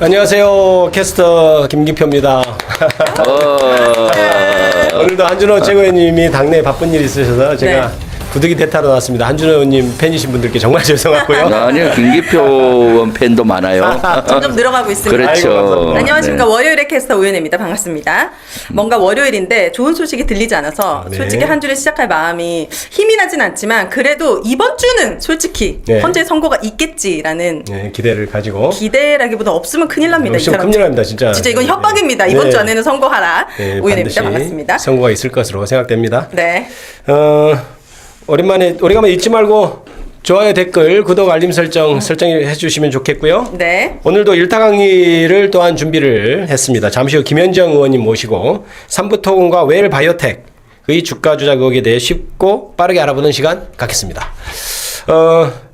안녕하세요. 캐스터 김기표입니다. 오늘도 한준호 최고위원님이 당내에 바쁜 일이 있으셔서 제가 구두기 대타로 나왔습니다. 한준호 의원님 팬이신 분들께 정말 죄송하고요. 아니요, 김기표 의원 팬도 많아요. 점점 늘어가고 있습니다. 그렇죠. 안녕하십니까. 월요일의 캐스터 우연입니다. 반갑습니다. 뭔가 월요일인데 좋은 소식이 들리지 않아서 솔직히 한 주를 시작할 마음이 힘이 나진 않지만 그래도 이번 주는 솔직히 헌재 선고가 있겠지라는 기대를 가지고 기대라기보다 없으면 큰일 납니다. 없으면 큰일 납니다. 진짜 이건 협박입니다. 이번 주 안에는 선고하라. 우연입니다. 반드시 반갑습니다. 선고가 있을 것으로 생각됩니다. 네. 오랜만에 잊지 말고 좋아요, 댓글, 구독, 알림 설정해 주시면 좋겠고요. 네. 오늘도 일타 강의를 또한 준비를 했습니다. 잠시 후 김현정 의원님 모시고 삼부토건과 웰 바이오텍의 주가 조작 의혹에 대해 쉽고 빠르게 알아보는 시간 갖겠습니다.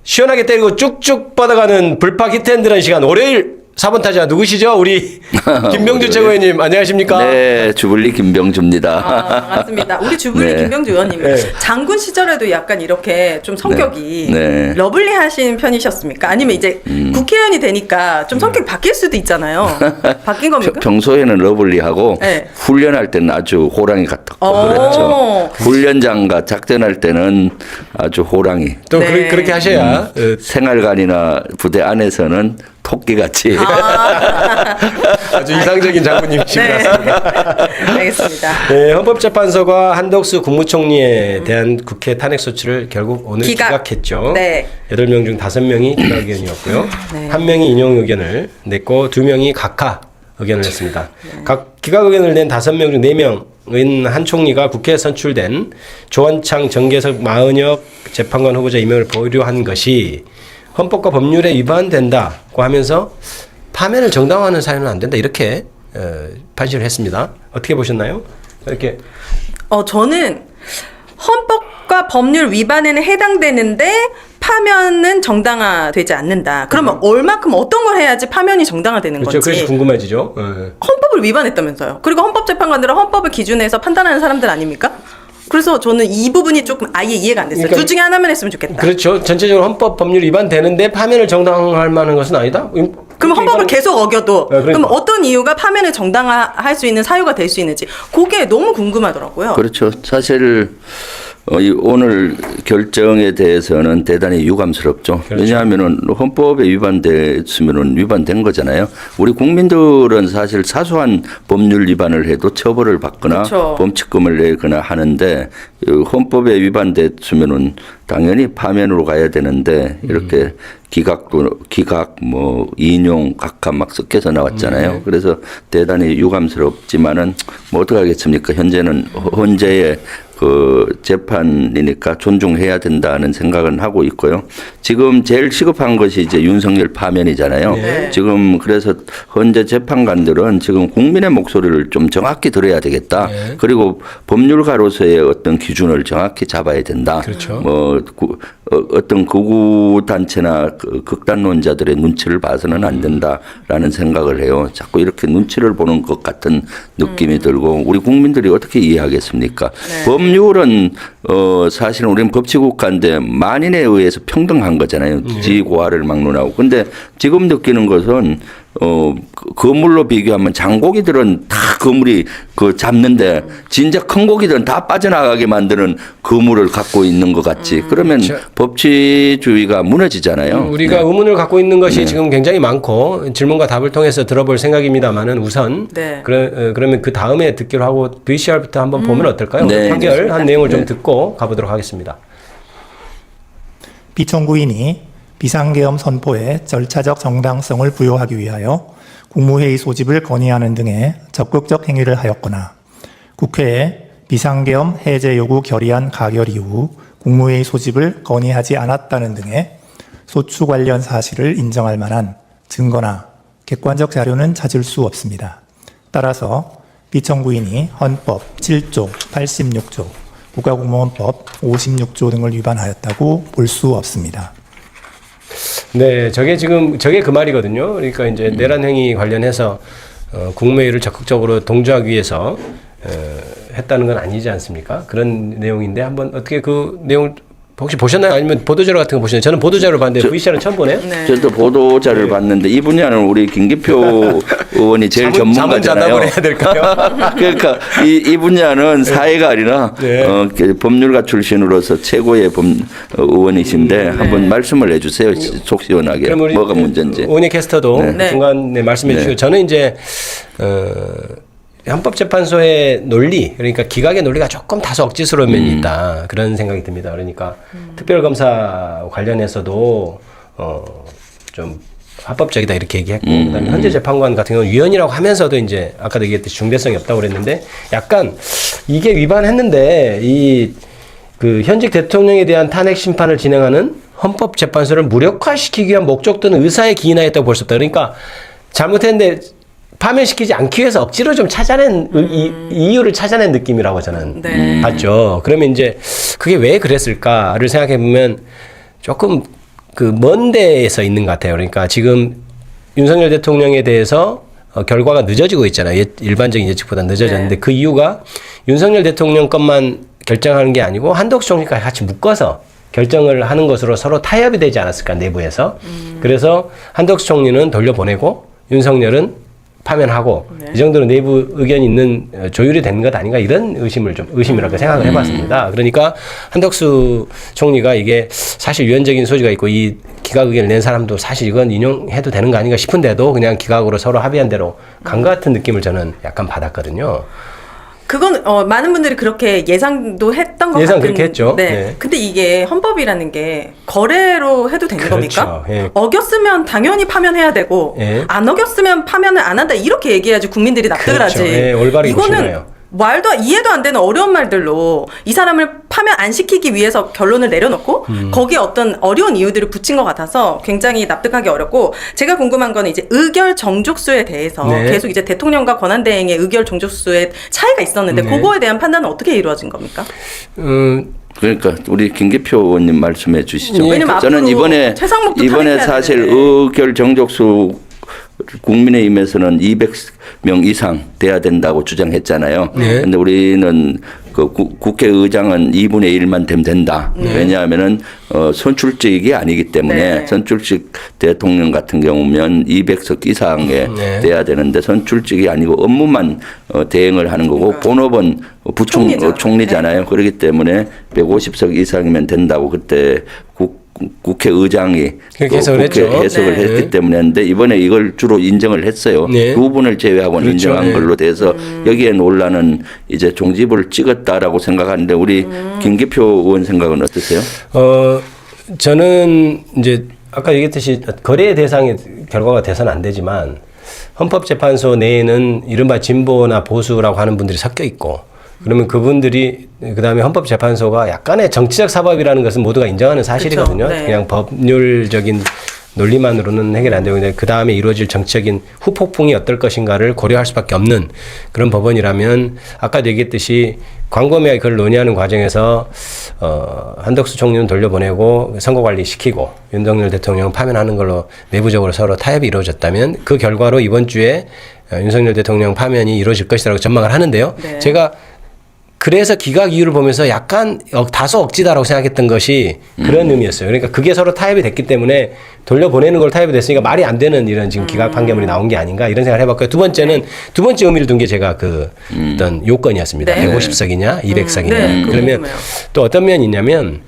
시원하게 때리고 쭉쭉 뻗어가는 불파 히트앤드런 시간 월요일 4번 타자 누구시죠? 우리 김병주 최고위원님 안녕하십니까? 네, 주불리 김병주입니다. 반갑습니다. 우리 주불리 네. 김병주 의원님 장군 시절에도 약간 이렇게 좀 성격이 러블리하신 편이셨습니까? 아니면 이제 국회의원이 되니까 좀 성격이 바뀔 수도 있잖아요. 바뀐 겁니까? 평소에는 러블리하고 훈련할 때는 아주 호랑이 같았고 그랬죠. 훈련장과 작전할 때는 아주 호랑이. 또 그렇게 하셔야 생활관이나 부대 안에서는 토끼같이. 아주 이상적인 장군님이신 것 같습니다. 알겠습니다. 네, 헌법재판소가 한덕수 국무총리에 대한 국회 탄핵소추를 결국 오늘 기각했죠. 8명 중 5명이 기각 의견이었고요. 1명이 인용 의견을 냈고 2명이 각하 의견을 냈습니다. 각 기각 의견을 낸 5명 중 4명은 한 총리가 국회에 선출된 조원창, 정계석, 마은혁 재판관 후보자 임명을 보류한 것이 헌법과 법률에 위반된다고 하면서 파면을 정당화하는 사유는 안 된다 이렇게 판시를 했습니다. 어떻게 보셨나요? 이렇게 저는 헌법과 법률 위반에는 해당되는데 파면은 정당화되지 않는다. 그러면 얼마큼 어떤 걸 해야지 파면이 정당화되는 그렇죠. 건지. 그래서 궁금해지죠. 헌법을 위반했다면서요. 그리고 헌법재판관들은 헌법을 기준해서 판단하는 사람들 아닙니까? 그래서 저는 이 부분이 조금 아예 이해가 안 됐어요. 둘 중에 하나만 했으면 좋겠다. 그렇죠. 전체적으로 헌법 법률 위반되는데 파면을 정당화할 만한 것은 아니다? 그럼 헌법을 계속 어겨도 그럼 어떤 이유가 파면을 정당화할 수 있는 사유가 될 수 있는지 그게 너무 궁금하더라고요. 그렇죠. 사실 오늘 결정에 대해서는 대단히 유감스럽죠. 그렇죠. 왜냐하면은 헌법에 위반됐으면은 위반된 거잖아요. 우리 국민들은 사실 사소한 법률 위반을 해도 처벌을 받거나 범칙금을 내거나 하는데 헌법에 위반됐으면은 당연히 파면으로 가야 되는데 이렇게 기각 뭐 인용 각하 막 섞여서 나왔잖아요. 그래서 대단히 유감스럽지만은 뭐 어떡하겠습니까? 현재는 헌재의 그 재판이니까 존중해야 된다는 생각은 하고 있고요. 지금 제일 시급한 것이 이제 윤석열 파면이잖아요. 지금 그래서 헌재 재판관들은 지금 국민의 목소리를 좀 정확히 들어야 되겠다. 그리고 법률가로서의 어떤 기준을 정확히 잡아야 된다. 그렇죠. 뭐 어떤 극우 단체나 극단론자들의 눈치를 봐서는 안 된다라는 생각을 해요. 자꾸 이렇게 눈치를 보는 것 같은 느낌이 들고 우리 국민들이 어떻게 이해하겠습니까? 법률은 사실은 우리는 법치국가인데 만인에 의해서 평등한 거잖아요. 지고하를 막론하고. 근데 지금 느끼는 것은 거물로 비교하면 장고기들은 다 거물이 잡는데 진짜 큰 고기들은 다 빠져나가게 만드는 거물을 갖고 있는 것 같지. 그러면 법치주의가 무너지잖아요. 우리가 의문을 갖고 있는 것이 지금 굉장히 많고 질문과 답을 통해서 들어볼 생각입니다만은 우선 그러면 그 다음에 듣기로 하고 VCR부터 한번 보면 어떨까요? 판결한 내용을 좀 듣고 가보도록 하겠습니다. 비청구인이 비상계엄 선포에 절차적 정당성을 부여하기 위하여 국무회의 소집을 건의하는 등의 적극적 행위를 하였거나 국회에 비상계엄 해제 요구 결의안 가결 이후 국무회의 소집을 건의하지 않았다는 등의 소추 관련 사실을 인정할 만한 증거나 객관적 자료는 찾을 수 없습니다. 따라서 비청구인이 헌법 7조, 86조, 국가공무원법 56조 등을 위반하였다고 볼 수 없습니다. 네, 저게 그 말이거든요. 그러니까 이제 내란 행위 관련해서 국무회의를 적극적으로 동조하기 위해서 했다는 건 아니지 않습니까? 그런 내용인데 한번 어떻게 그 내용을 혹시 보셨나요? 아니면 보도자료 같은 거 보셨나요? 저는 보도자료를 봤는데 VCR은 처음 보네요. 네. 저도 보도자료를 봤는데 이 분야는 우리 김기표 의원이 제일 전문가잖아요. 해야 될까요? 그러니까 이 분야는 사회가 아니라 법률가 출신으로서 최고의 의원이신데 한번 말씀을 해주세요. 속 시원하게 뭐가 문제인지. 오은희 캐스터도 중간에 말씀해 주시고 저는 이제 헌법재판소의 논리, 그러니까 기각의 논리가 조금 다소 억지스러운 면이 있다. 그런 생각이 듭니다. 그러니까 특별검사 관련해서도 좀 합법적이다 이렇게 얘기했고, 그다음에 현재 재판관 같은 경우는 위헌이라고 하면서도 이제 아까도 얘기했듯이 중대성이 없다고 그랬는데 약간 이게 위반했는데 그 현직 대통령에 대한 탄핵 심판을 진행하는 헌법재판소를 무력화시키기 위한 목적 또는 의사에 기인하였다고 볼 수 없다. 그러니까 잘못했는데 파면시키지 않기 위해서 억지로 좀 찾아낸 이유를 찾아낸 느낌이라고 저는 봤죠. 그러면 이제 그게 왜 그랬을까를 생각해 보면 조금 그 먼 데에서 있는 것 같아요. 그러니까 지금 윤석열 대통령에 대해서 결과가 늦어지고 있잖아요. 일반적인 예측보다 늦어졌는데 그 이유가 윤석열 대통령 것만 결정하는 게 아니고 한덕수 총리까지 같이 묶어서 결정을 하는 것으로 서로 타협이 되지 않았을까 내부에서. 그래서 한덕수 총리는 돌려보내고 윤석열은 파면하고 이 정도로 내부 의견이 있는 조율이 된 것 아닌가 이런 의심이라고 생각을 해봤습니다. 그러니까 한덕수 총리가 이게 사실 유연적인 소지가 있고 이 기각 의견을 낸 사람도 사실 이건 인용해도 되는 거 아닌가 싶은데도 그냥 기각으로 서로 합의한 대로 간 것 같은 느낌을 저는 약간 받았거든요. 그건 많은 분들이 그렇게 예상도 했던 것 같은. 예상 그렇게 했죠. 네. 근데 이게 헌법이라는 게 거래로 해도 되는 겁니까? 예. 어겼으면 당연히 파면해야 되고 안 어겼으면 파면을 안 한다 이렇게 얘기해야지 국민들이 납득을 하지. 올바르게 이거는 보시나요? 이해도 안 되는 어려운 말들로 이 사람을 파면 안 시키기 위해서 결론을 내려놓고 거기에 어떤 어려운 이유들을 붙인 것 같아서 굉장히 납득하기 어렵고 제가 궁금한 건 이제 의결 정족수에 대해서 계속 이제 대통령과 권한대행의 의결 정족수에 차이가 있었는데 그거에 대한 판단은 어떻게 이루어진 겁니까? 그러니까 우리 김기표 의원님 말씀해 주시죠. 왜냐면 저는 이번에 사실 의결 정족수 국민의힘에서는 200명 이상 돼야 된다고 주장했잖아요. 그런데 우리는 그 국회의장은 2분의 1만 되면 된다. 왜냐하면은 선출직이 아니기 때문에 선출직 대통령 같은 경우면 200석 이상에 돼야 되는데 선출직이 아니고 업무만 대행을 하는 거고 본업은 총리잖아요. 그렇기 때문에 150석 이상이면 된다고 그때 국회의장이 그렇게 해석을 했기 때문에 했는데 이번에 이걸 주로 인정을 했어요. 두 분을 제외하고는 인정한 걸로 돼서 여기에 논란은 이제 종지부를 찍었다라고 생각하는데 우리 김기표 의원 생각은 어떠세요? 저는 이제 아까 얘기했듯이 거래 대상의 결과가 돼서는 안 되지만 헌법재판소 내에는 이른바 진보나 보수라고 하는 분들이 섞여 있고 그러면 그분들이 그다음에 헌법재판소가 약간의 정치적 사법이라는 것은 모두가 인정하는 사실이거든요. 그냥 법률적인 논리만으로는 해결 안 되고 그 다음에 이루어질 정치적인 후폭풍이 어떨 것인가를 고려할 수밖에 없는 그런 법원이라면 아까도 얘기했듯이 광범위하게 그걸 논의하는 과정에서 한덕수 총리는 돌려보내고 선거관리시키고 윤석열 대통령은 파면하는 걸로 내부적으로 서로 타협이 이루어졌다면 그 결과로 이번 주에 윤석열 대통령 파면이 이루어질 것이라고 전망을 하는데요. 제가 그래서 기각 이유를 보면서 약간 다소 억지다라고 생각했던 것이 그런 의미였어요. 그러니까 그게 서로 타협이 됐기 때문에 돌려보내는 걸 타협이 됐으니까 말이 안 되는 이런 지금 기각 판결문이 나온 게 아닌가 이런 생각을 해봤고요. 두 번째 의미를 둔 게 제가 그 어떤 요건이었습니다. 150석이냐 200석이냐. 그러면 또 어떤 면이 있냐면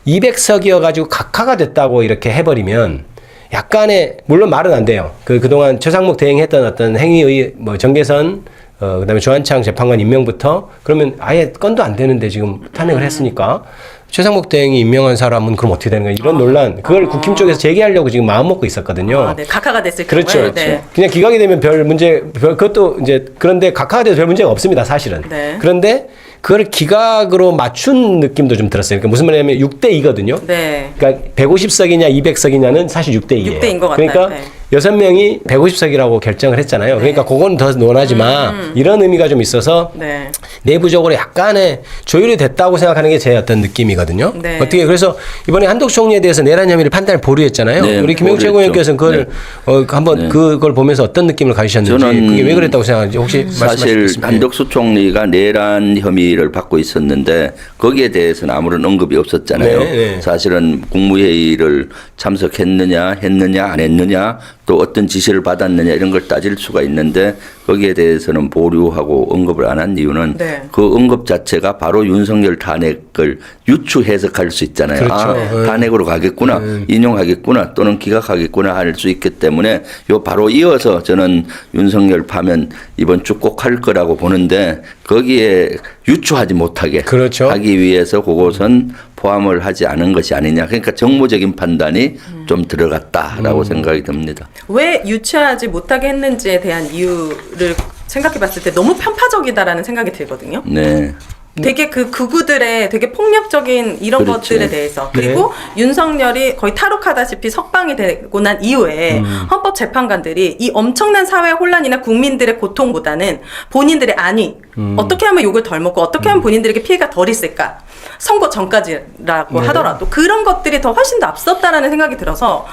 200석이어가지고 각하가 됐다고 이렇게 해버리면 약간의 물론 말은 안 돼요. 그동안 최상목 대행했던 어떤 행위의 뭐 정계선 그다음에 조한창 재판관 임명부터 그러면 아예 건도 안 되는데 지금 탄핵을 했으니까 최상목 대행이 임명한 사람은 그럼 어떻게 되는 거야? 이런 논란 그걸 국힘 쪽에서 제기하려고 지금 마음 먹고 있었거든요. 각하가 됐을 경우에. 그렇죠. 네. 그냥 기각이 되면 그것도 이제 그런데 각하가 돼도 별 문제가 없습니다. 사실은. 그런데 그걸 기각으로 맞춘 느낌도 좀 들었어요. 그러니까 무슨 말이냐면 6대2거든요. 그러니까 150석이냐 200석이냐는 사실 6대2예요. 6대인 것 같아요. 그러니까 6명이 150석이라고 결정을 했잖아요. 그러니까 그건 더 논하지 마. 이런 의미가 좀 있어서 네. 내부적으로 약간의 조율이 됐다고 생각하는 게 제 어떤 느낌이거든요. 네. 어떻게 그래서 이번에 한덕수 총리에 대해서 내란 혐의를 판단을 보류했잖아요. 네, 우리 김영우 최고위원께서는 그걸 네. 한번 네. 그걸 보면서 어떤 느낌을 가지셨는지 저는 그게 왜 그랬다고 생각하는지 혹시 사실 말씀하시겠습니까? 한덕수 총리가 내란 혐의를 받고 있었는데 거기에 대해서는 아무런 언급이 없었잖아요. 네, 네. 사실은 국무회의를 참석했느냐 했느냐 안 했느냐 또 어떤 지시를 받았느냐 이런 걸 따질 수가 있는데 거기에 대해서는 보류하고 언급을 안 한 이유는 네. 그 언급 자체가 바로 윤석열 탄핵을 유추 해석할 수 있잖아요. 그렇죠. 아, 탄핵으로 가겠구나, 인용하겠구나 또는 기각하겠구나 할 수 있기 때문에 요 바로 이어서 저는 윤석열 파면 이번 주 꼭 할 거라고 보는데 거기에 유추하지 못하게 그렇죠. 하기 위해서 그것은 포함을 하지 않은 것이 아니냐. 그러니까 정무적인 판단이 좀 들어갔다라고 생각이 듭니다. 왜 유추하지 못하게 했는지에 대한 이유를 생각해 봤을 때 너무 편파적이다라는 생각이 들거든요. 네. 되게 그 극우들의 되게 폭력적인 이런 그렇지. 것들에 대해서 그리고 윤석열이 거의 탈옥하다시피 석방이 되고 난 이후에 헌법재판관들이 이 엄청난 사회 혼란이나 국민들의 고통보다는 본인들의 안위 어떻게 하면 욕을 덜 먹고 어떻게 하면 본인들에게 피해가 덜 있을까 선거 전까지라고 네. 하더라도 그런 것들이 더 훨씬 더 앞섰다라는 생각이 들어서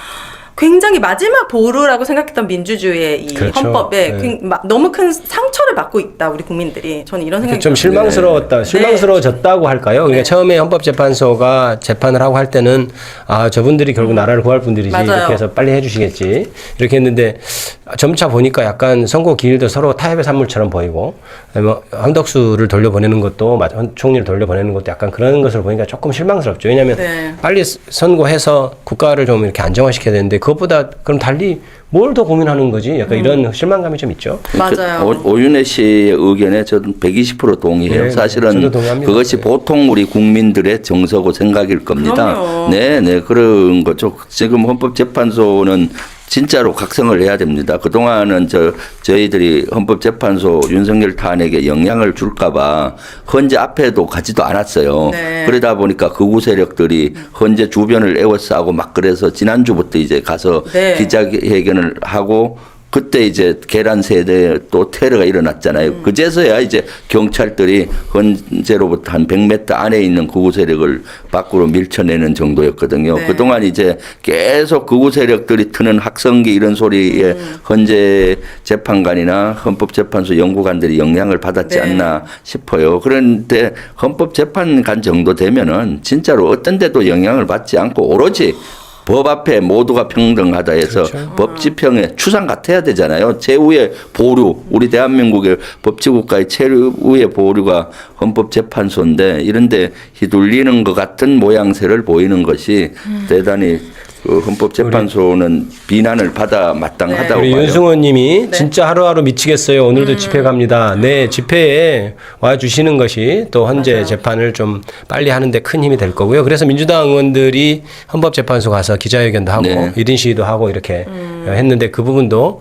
굉장히 마지막 보루라고 생각했던 민주주의의 이 그렇죠. 헌법에 네. 너무 큰 상처를 받고 있다 우리 국민들이. 저는 이런 생각이 좀 들어요. 실망스러웠다. 실망스러워졌다고 할까요? 그러니까 네. 처음에 헌법재판소가 재판을 하고 할 때는 아 저분들이 결국 나라를 구할 분들이지 맞아요. 이렇게 해서 빨리 해주시겠지 이렇게 했는데 점차 보니까 약간 선거 기일도 서로 타협의 산물처럼 보이고 뭐 한덕수를 돌려보내는 것도 총리를 돌려보내는 것도 약간 그런 것을 보니까 조금 실망스럽죠. 왜냐하면 네. 빨리 선고해서 국가를 좀 이렇게 안정화시켜야 되는데 그것보다 그럼 달리 뭘 더 고민하는 거지? 약간 이런 실망감이 좀 있죠. 맞아요. 오윤혜 씨의 의견에 저는 120% 동의해요. 네, 사실은 저도 동의합니다. 그것이 네. 보통 우리 국민들의 정서고 생각일 겁니다. 그럼요. 네, 네, 그런 거죠. 지금 헌법재판소는 진짜로 각성을 해야 됩니다. 그동안은 저희들이 헌법재판소 윤석열 탄핵에 영향을 줄까봐 헌재 앞에도 가지도 않았어요. 네. 그러다 보니까 극우 세력들이 헌재 주변을 에워싸고 막 그래서 지난주부터 이제 가서 네. 기자회견을 하고 그때 이제 계란 세대 또 테러가 일어났잖아요. 그제서야 이제 경찰들이 헌재로부터 한 100m 안에 있는 극우 세력을 밖으로 밀쳐내는 정도였거든요. 네. 그동안 이제 계속 극우 세력들이 트는 학성기 이런 소리에 헌재 재판관이나 헌법재판소 연구관들이 영향을 받았지 네. 않나 싶어요. 그런데 헌법재판관 정도 되면은 진짜로 어떤 데도 영향을 받지 않고 오로지 법 앞에 모두가 평등하다 해서 그렇죠. 법 집행의 추상 같아야 되잖아요. 최후의 보류, 우리 대한민국의 법치국가의 최후의 보류가 헌법재판소인데 이런데 휘둘리는 것 같은 모양새를 보이는 것이 대단히 그 헌법재판소는 비난을 받아 마땅하다고 우리 봐요. 윤승원님이 네. 진짜 하루하루 미치겠어요. 오늘도 집회 갑니다. 네, 집회에 와 주시는 것이 또 헌재 맞아요. 재판을 좀 빨리 하는데 큰 힘이 될 거고요. 그래서 민주당 의원들이 헌법재판소 가서 기자회견도 하고 네. 1인 시위도 하고 이렇게 했는데 그 부분도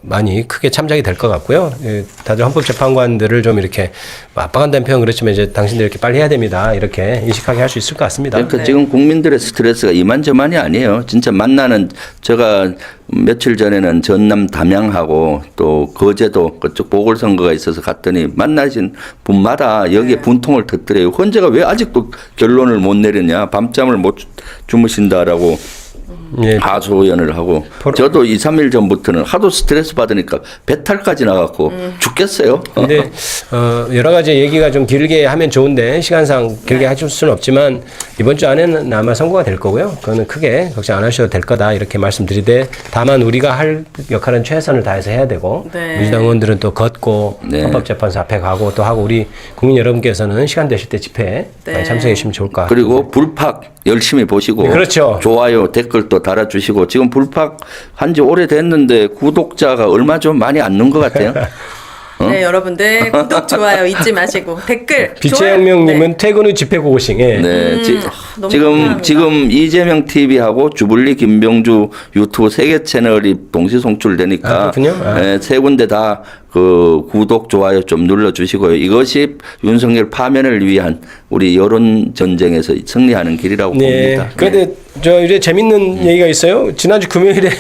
많이 크게 참작이 될 것 같고요. 예, 다들 헌법재판관들을 좀 이렇게 압박한다는 표현 그렇지만 이제 당신들 이렇게 빨리 해야 됩니다. 이렇게 인식하게 할 수 있을 것 같습니다. 그러니까 네. 지금 국민들의 스트레스가 이만저만이 아니에요. 진짜 만나는 제가 며칠 전에는 전남 담양하고 또 거제도 그쪽 보궐선거가 있어서 갔더니 만나신 분마다 여기에 네. 분통을 터뜨려요. 헌재가 왜 아직도 결론을 못 내렸냐. 밤잠을 못 주무신다라고 예. 하소연을 하고 저도 2, 3일 전부터는 하도 스트레스 받으니까 배탈까지 나갖고 죽겠어요. 근데 여러 가지 얘기가 좀 길게 하면 좋은데 시간상 길게 해줄 수는 없지만 이번 주 안에는 아마 선고가 될 거고요. 그거는 크게 걱정 안 하셔도 될 거다 이렇게 말씀드리되 다만 우리가 할 역할은 최선을 다해서 해야 되고 네. 민주당 의원들은 또 걷고 네. 헌법재판소 앞에 가고 또 하고 우리 국민 여러분께서는 시간 되실 때 집회에 네. 많이 참석해 주시면 좋을 것 같아요. 그리고 불팍 열심히 보시고 그렇죠. 좋아요 댓글도 달아주시고 지금 불팍 한지 오래됐는데 구독자가 얼마 좀 많이 안 는 것 같아요. 네, 여러분들 구독, 좋아요 잊지 마시고 댓글. 빛의 좋아요. 혁명님은 네. 퇴근 후 집회 고고싱. 예. 네, 너무 감사합니다. 지금 이재명 TV하고 주블리 김병주 유튜브 3개 채널이 동시 송출되니까 아, 그렇군요. 아. 세 군데 다 그 구독, 좋아요 좀 눌러주시고요. 이것이 윤석열 파면을 위한 우리 여론 전쟁에서 승리하는 길이라고 봅니다. 그런데 저 이제 재밌는 얘기가 있어요. 지난주 금요일에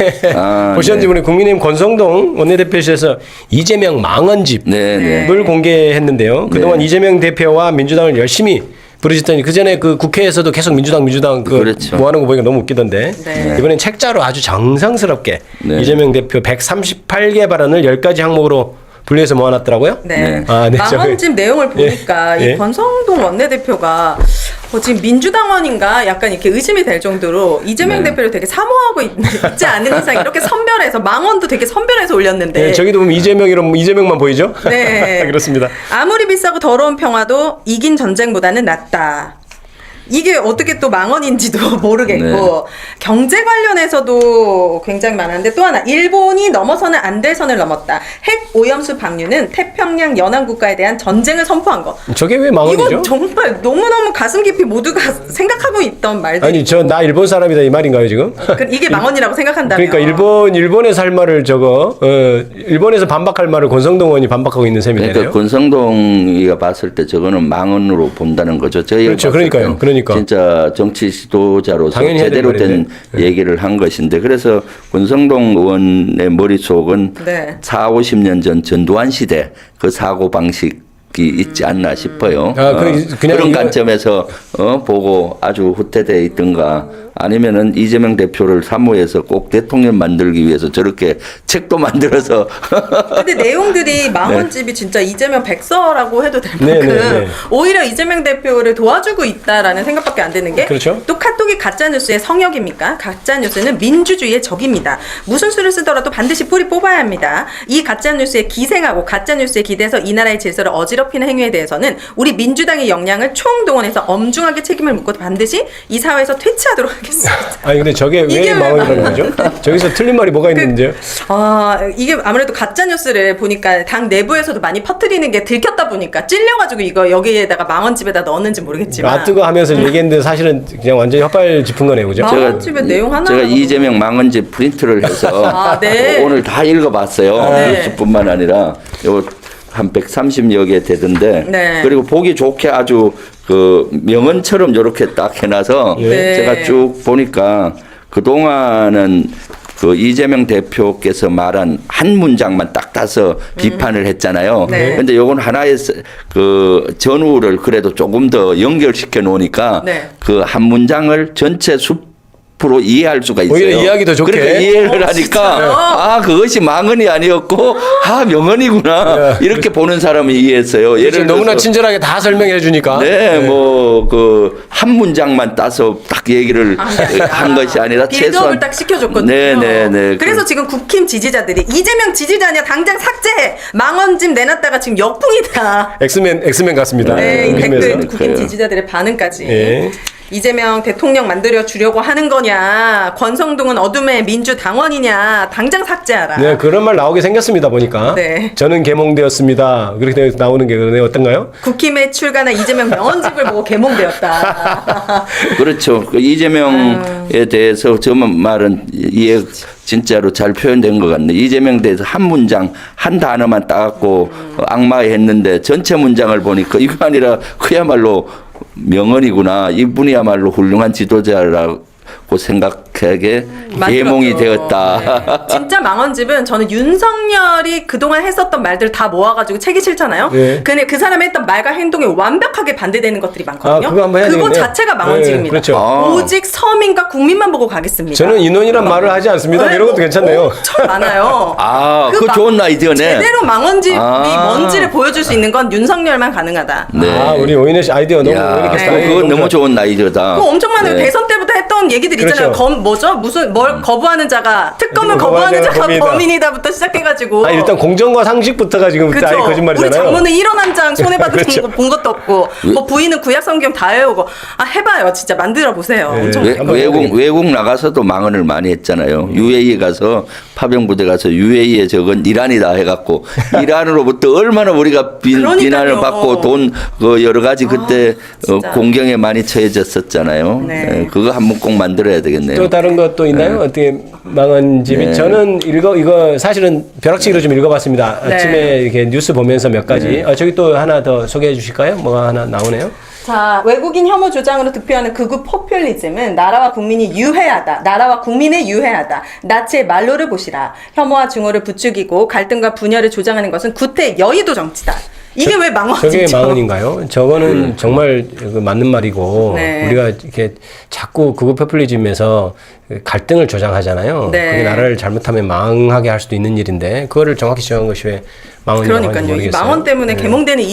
보셨는지 우리 국민의힘 권성동 원내대표실에서 이재명 망언집을 공개했는데요. 그동안 이재명 대표와 민주당을 열심히 부르셨더니 그 전에 그 국회에서도 계속 민주당 그렇죠. 뭐 하는 거 보니까 너무 웃기던데 이번엔 책자로 아주 정성스럽게 이재명 대표 138개 발언을 10가지 항목으로 분류해서 모아놨더라고요. 네. 네. 망언집 내용을 보니까 이 권성동 원내대표가 지금 민주당원인가 약간 이렇게 의심이 될 정도로 이재명 대표를 되게 사모하고 있지 않은 이상 이렇게 선별해서 망언도 되게 선별해서 올렸는데 저기도 보면 이재명만 보이죠? 네. 그렇습니다. 아무리 비싸고 더러운 평화도 이긴 전쟁보다는 낫다. 이게 어떻게 또 망언인지도 모르겠고 경제 관련해서도 굉장히 많은데 또 하나 일본이 넘어서는 안 될 선을 넘었다. 핵 오염수 방류는 태평양 연안 국가에 대한 전쟁을 선포한 거. 저게 왜 망언이죠? 이건 정말 너무너무 가슴 깊이 모두가 생각하고 있던 말들. 아니 나 일본 사람이다 이 말인가요 지금? 이게 망언이라고 생각한다면. 그러니까 일본에서 할 말을 일본에서 반박할 말을 권성동 의원이 반박하고 있는 셈이네요. 그러니까 권성동이가 봤을 때 저거는 망언으로 본다는 거죠. 그렇죠. 그러니까요. 진짜 정치 지도자로서 제대로 된 얘기를 한 것인데 그래서 권성동 의원의 머릿속은 4, 50년 전 전두환 시대 그 사고 방식 이 있지 않나 싶어요. 그런 관점에서 보고 아주 후퇴돼 있던가 아니면은 이재명 대표를 사모해서 꼭 대통령 만들기 위해서 저렇게 책도 만들어서. 근데 내용들이 망언집이 진짜 이재명 백서라고 해도 될 만큼 오히려 이재명 대표를 도와주고 있다라는 생각밖에 안 드는 게 또 카톡이 가짜뉴스의 성역입니까? 가짜뉴스는 민주주의의 적입니다. 무슨 수를 쓰더라도 반드시 뿌리 뽑아야 합니다. 이 가짜뉴스에 기생하고 가짜뉴스에 기대서 이 나라의 질서를 어지럽히는 행위에 대해서는 우리 민주당의 역량을 총동원해서 엄중하게 책임을 묻고 반드시 이 사회에서 퇴치하도록 하겠습니다. 아니 근데 저게 왜 망언이라는 거죠? 저기서 틀린 말이 뭐가 있는데요? 이게 아무래도 가짜 뉴스를 보니까 당 내부에서도 많이 퍼뜨리는 게 들켰다 보니까 찔려가지고 이거 여기에다가 망언집에다 넣었는지 모르겠지만 놔두고 하면서 얘기했는데 사실은 그냥 완전히 헛발 짚은 거네요, 그죠? 망언집의 내용 하나 제가 이재명 망언집 프린트를 해서 오늘 다 읽어봤어요. 뉴스뿐만 아니라 요 한 130여 개 되던데 그리고 보기 좋게 아주 그 명언처럼 이렇게 딱 해놔서 제가 쭉 보니까 그동안은 그 이재명 대표께서 말한 한 문장만 딱 따서 비판을 했잖아요. 근데 요건 하나의 그 전후를 그래도 조금 더 연결시켜 놓으니까 그 한 문장을 전체 프로 이해할 수가 있어요. 오히려 이해하기 더 좋게. 그러니까 이해를 하니까 그것이 망언이 아니었고 명언이구나 이렇게 보는 사람이 이해했어요. 예를 너무나 친절하게 다 설명해 주니까. 뭐 그 한 문장만 따서 딱 얘기를 한 것이 아니라 빌드업을 딱 시켜줬거든요. 네네네. 그래서 지금 국힘 지지자들이 이재명 지지자냐 당장 삭제해 망언집 내놨다가 지금 역풍이다. 엑스맨 같습니다. 댓글 국힘 지지자들의 반응까지. 이재명 대통령 만들어 주려고 하는 거냐? 권성동은 어둠의 민주당원이냐? 당장 삭제하라. 네, 그런 말 나오게 생겼습니다 보니까. 저는 개몽되었습니다. 그렇게 나오는 게 어떤가요? 국힘에 출간한 이재명 명언집을 보고 개몽되었다. 그렇죠. 그 이재명에 대해서 저 말은 이해 진짜로 잘 표현된 것 같네. 이재명에 대해서 한 문장 한 단어만 따갖고 악마했는데 전체 문장을 보니까 이거 아니라 그야말로 명언이구나. 이분이야말로 훌륭한 지도자라고 생각하게 예몽이 되었다. 진짜 망언집은 저는 윤석열이 그동안 했었던 말들을 다 모아가지고 책이 싫잖아요. 근데 그 사람이 했던 말과 행동에 완벽하게 반대되는 것들이 많거든요. 그거 자체가 망언집입니다. 오직 서민과 국민만 보고 가겠습니다. 저는 인원이란 말을 하지 않습니다. 이런 것도 괜찮네요. 엄청 많아요. 그거 좋은 아이디어네. 제대로 망언집이 뭔지를 보여줄 수 있는 건 윤석열만 가능하다. 우리 오인혜 씨 아이디어 너무 그거 너무 좋은 아이디어다. 그거 엄청 많아요. 대선 때부터 했던 얘기들 있잖아요. 무슨 뭘 거부하는 자가 특검을 거부하는 자가 범인이다부터 시작해가지고. 일단 공정과 상식부터가 지금 아예 거짓말이잖아요. 우리 장모는 1원 한 장 손해 받은 거 본 것도 없고, 뭐 부인은 구약 성경 다 외우고. 해봐요, 진짜 만들어 보세요. 외국 나가서도 망언을 많이 했잖아요. UAE 가서 파병 부대 가서 UAE에 저건 이란이다 해갖고 이란으로부터 얼마나 우리가 비난을 받고 돈 여러 가지 그때 공경에 많이 처해졌었잖아요. 그거 한번 꼭 만들어야 되겠네요. 또 다른 것도 있나요? 어떻게 망한 집이? 저는 이거 사실은 벼락치기로 좀 읽어봤습니다. 아침에 이렇게 뉴스 보면서 몇 가지. 저기 또 하나 더 소개해 주실까요? 뭐가 하나 나오네요. 자, 외국인 혐오 주장으로 득표하는 극우 포퓰리즘은 나라와 국민이 유해하다. 나라와 국민에 유해하다. 나치의 말로를 보시라. 혐오와 증오를 부추기고 갈등과 분열을 조장하는 것은 구태 여의도 정치다. 이게 왜 망언이죠? 저게 망언인가요? 저거는 정말 맞는 말이고 우리가 이렇게 자꾸 극우 포퓰리즘에서 갈등을 조장하잖아요. 그게 나라를 잘못하면 망하게 할 수도 있는 일인데 그거를 정확히 지적한 것이 왜 망언이라고 하는지 그러니까요. 모르겠어요. 이 망언 때문에 개몽되는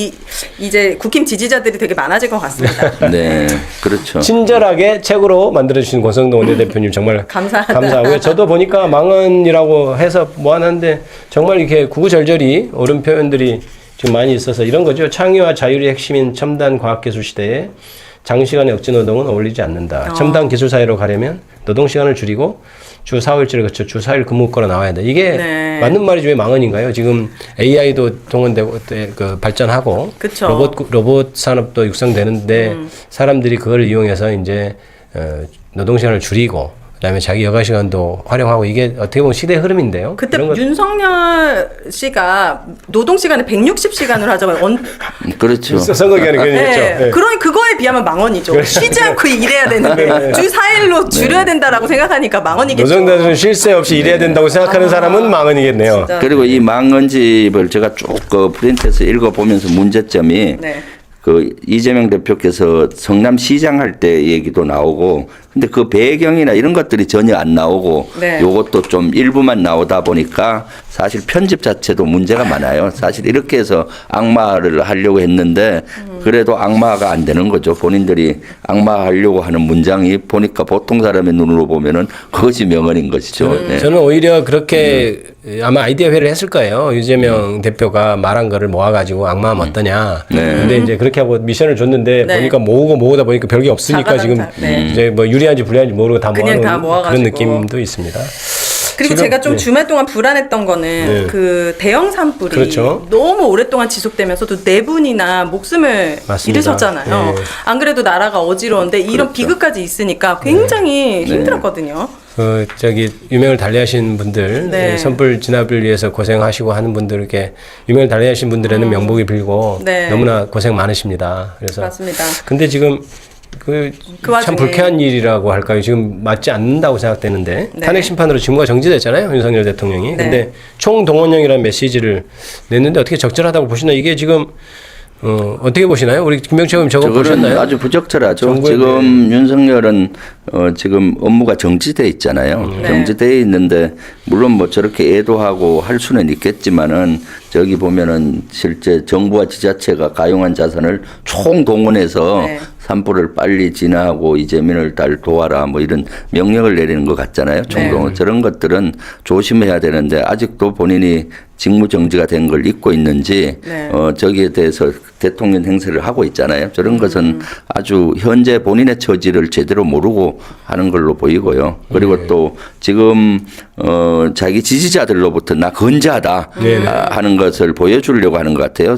이제 국힘 지지자들이 되게 많아질 것 같습니다. 네, 그렇죠. 친절하게 책으로 만들어주신 권성동 원내대표님 정말 감사하고요. 저도 보니까 망언이라고 해서 뭐하는데 정말 이렇게 구구절절이 옳은 표현들이 지금 많이 있어서 이런 거죠. 창의와 자율이 핵심인 첨단 과학기술 시대에 장시간의 억지노동은 어울리지 않는다. 첨단 기술 사회로 가려면 노동시간을 줄이고 주 4일제를 거쳐 주 4일 근무권으로 나와야 돼. 이게 맞는 말이죠. 왜 망언인가요? 지금 AI도 동원되고 발전하고 로봇 산업도 육성되는데 사람들이 그걸 이용해서 이제 노동시간을 줄이고 그다음에 자기 여가 시간도 활용하고 이게 어떻게 보면 시대의 흐름인데요. 그때 윤석열 씨가 노동 시간을 160시간으로 하자고 그렇죠. 선거 기간에 그랬죠. 네. 그러니 그거에 비하면 망언이죠. 쉬지 않고 일해야 되는데 주 4일로 줄여야 된다라고 생각하니까 망언이겠죠. 노동자들은 쉴 새 없이 일해야 된다고 생각하는 사람은 망언이겠네요. 진짜. 그리고 이 망언집을 제가 쭉 프린트해서 읽어보면서 문제점이 그 이재명 대표께서 성남시장 할 때 얘기도 나오고 근데 그 배경이나 이런 것들이 전혀 안 나오고 요것도 좀 일부만 나오다 보니까 사실 편집 자체도 문제가 많아요. 사실 이렇게 해서 악마를 하려고 했는데 그래도 악마가 안 되는 거죠. 본인들이 악마하려고 하는 문장이 보니까 보통 사람의 눈으로 보면은 그것이 명언인 것이죠. 저는 오히려 그렇게 아마 아이디어 회의를 했을 거예요. 이재명 대표가 말한 거를 모아가지고 악마하면 어떠냐. 근데 이제 그렇게 하고 미션을 줬는데 보니까 모으다 보니까 별게 없으니까 지금 이제 뭐 유리한지 불리한지 모르고 다 모아놓은 그런 느낌도 있습니다. 그리고 제가 좀 주말 동안 불안했던 거는 그 대형 산불이 너무 오랫동안 지속되면서도 4분이나 목숨을 잃으셨잖아요. 안 그래도 나라가 어지러운데 이런 비극까지 있으니까 굉장히 힘들었거든요. 저기 유명을 달리하신 분들, 산불 진압을 위해서 고생하시고 하는 분들께 유명을 달리하신 분들에는 명복이 빌고 너무나 고생 많으십니다. 그래서 맞습니다. 근데 지금 참 불쾌한 일이라고 할까요? 지금 맞지 않는다고 생각되는데 탄핵 심판으로 직무가 정지됐잖아요, 윤석열 대통령이. 근데 총동원령이라는 메시지를 냈는데 어떻게 적절하다고 보시나요? 이게 지금 어떻게 보시나요? 우리 김병철 의원 저거 보셨나요? 아주 부적절하죠. 지금 윤석열은 지금 업무가 정지돼 있잖아요. 정지돼 있는데 물론 뭐 저렇게 애도하고 할 수는 있겠지만은 저기 보면은 실제 정부와 지자체가 가용한 자산을 총동원해서 산불을 빨리 진화하고 이재민을 달 도와라 뭐 이런 명령을 내리는 것 같잖아요. 총동원 저런 것들은 조심해야 되는데 아직도 본인이 직무정지가 된 걸 잊고 있는지 저기에 대해서 대통령 행세를 하고 있잖아요. 저런 것은 아주 현재 본인의 처지를 제대로 모르고 하는 걸로 보이고요. 그리고 또 지금 자기 지지자들로부터 나 건재하다 하는 것을 보여주려고 하는 것 같아요.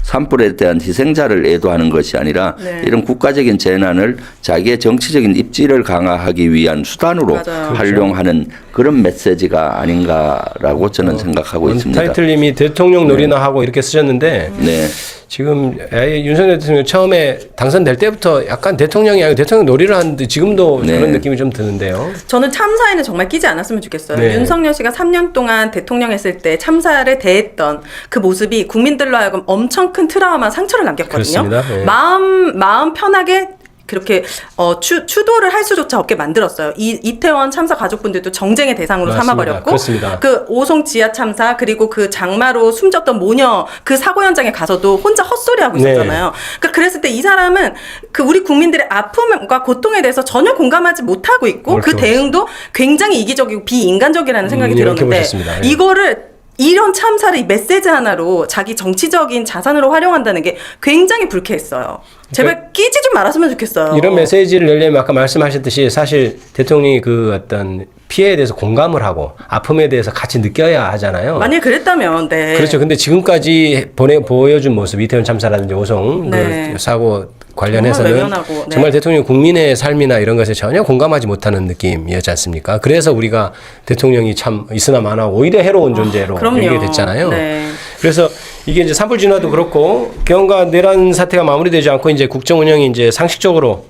산불에 대한 희생자를 애도하는 것이 아니라 이런 국가적인 재난을 자기의 정치적인 입지를 강화하기 위한 수단으로 활용하는 그런 메시지가 아닌가라고 저는 생각하고 있습니다. 타이틀님이 대통령 놀이나 하고 이렇게 쓰셨는데 지금 윤석열 대통령 처음에 당선될 때부터 약간 대통령이 아니고 대통령 놀이를 하는데 지금도 그런 느낌이 좀 드는데요. 저는 참사에는 정말 끼지 않았으면 좋겠어요. 윤석열 씨가 3년 동안 대통령 했을 때 참사를 대했던 그 모습이 국민들로 하여금 엄청 큰 트라우마, 상처를 남겼거든요. 마음 편하게 그렇게 추도를 할 수조차 없게 만들었어요. 이태원 참사 가족분들도 정쟁의 대상으로 삼아버렸고 그 오송 지하 참사 그리고 그 장마로 숨졌던 모녀 그 사고 현장에 가서도 혼자 헛소리하고 있었잖아요. 그러니까 그랬을 때 이 사람은 그 우리 국민들의 아픔과 고통에 대해서 전혀 공감하지 못하고 있고 그 대응도 굉장히 이기적이고 비인간적이라는 생각이 들었는데 이거를 이런 참사를 메시지 하나로 자기 정치적인 자산으로 활용한다는 게 굉장히 불쾌했어요. 제발 끼지 좀 말았으면 좋겠어요. 이런 메시지를 내려면 아까 말씀하셨듯이 사실 대통령이 그 어떤 피해에 대해서 공감을 하고 아픔에 대해서 같이 느껴야 하잖아요. 만약에 그랬다면 그렇죠. 근데 지금까지 보여준 모습 이태원 참사라든지 오송 그 사고 관련해서는 외면하고, 네. 정말 대통령 국민의 삶이나 이런 것에 전혀 공감하지 못하는 느낌이었지 않습니까? 그래서 우리가 대통령이 참 있으나 마나 오히려 해로운 존재로 그럼요. 연결됐잖아요. 네. 그래서 이게 이제 산불 진화도 그렇고 개헌과 내란 사태가 마무리되지 않고 이제 국정 운영이 이제 상식적으로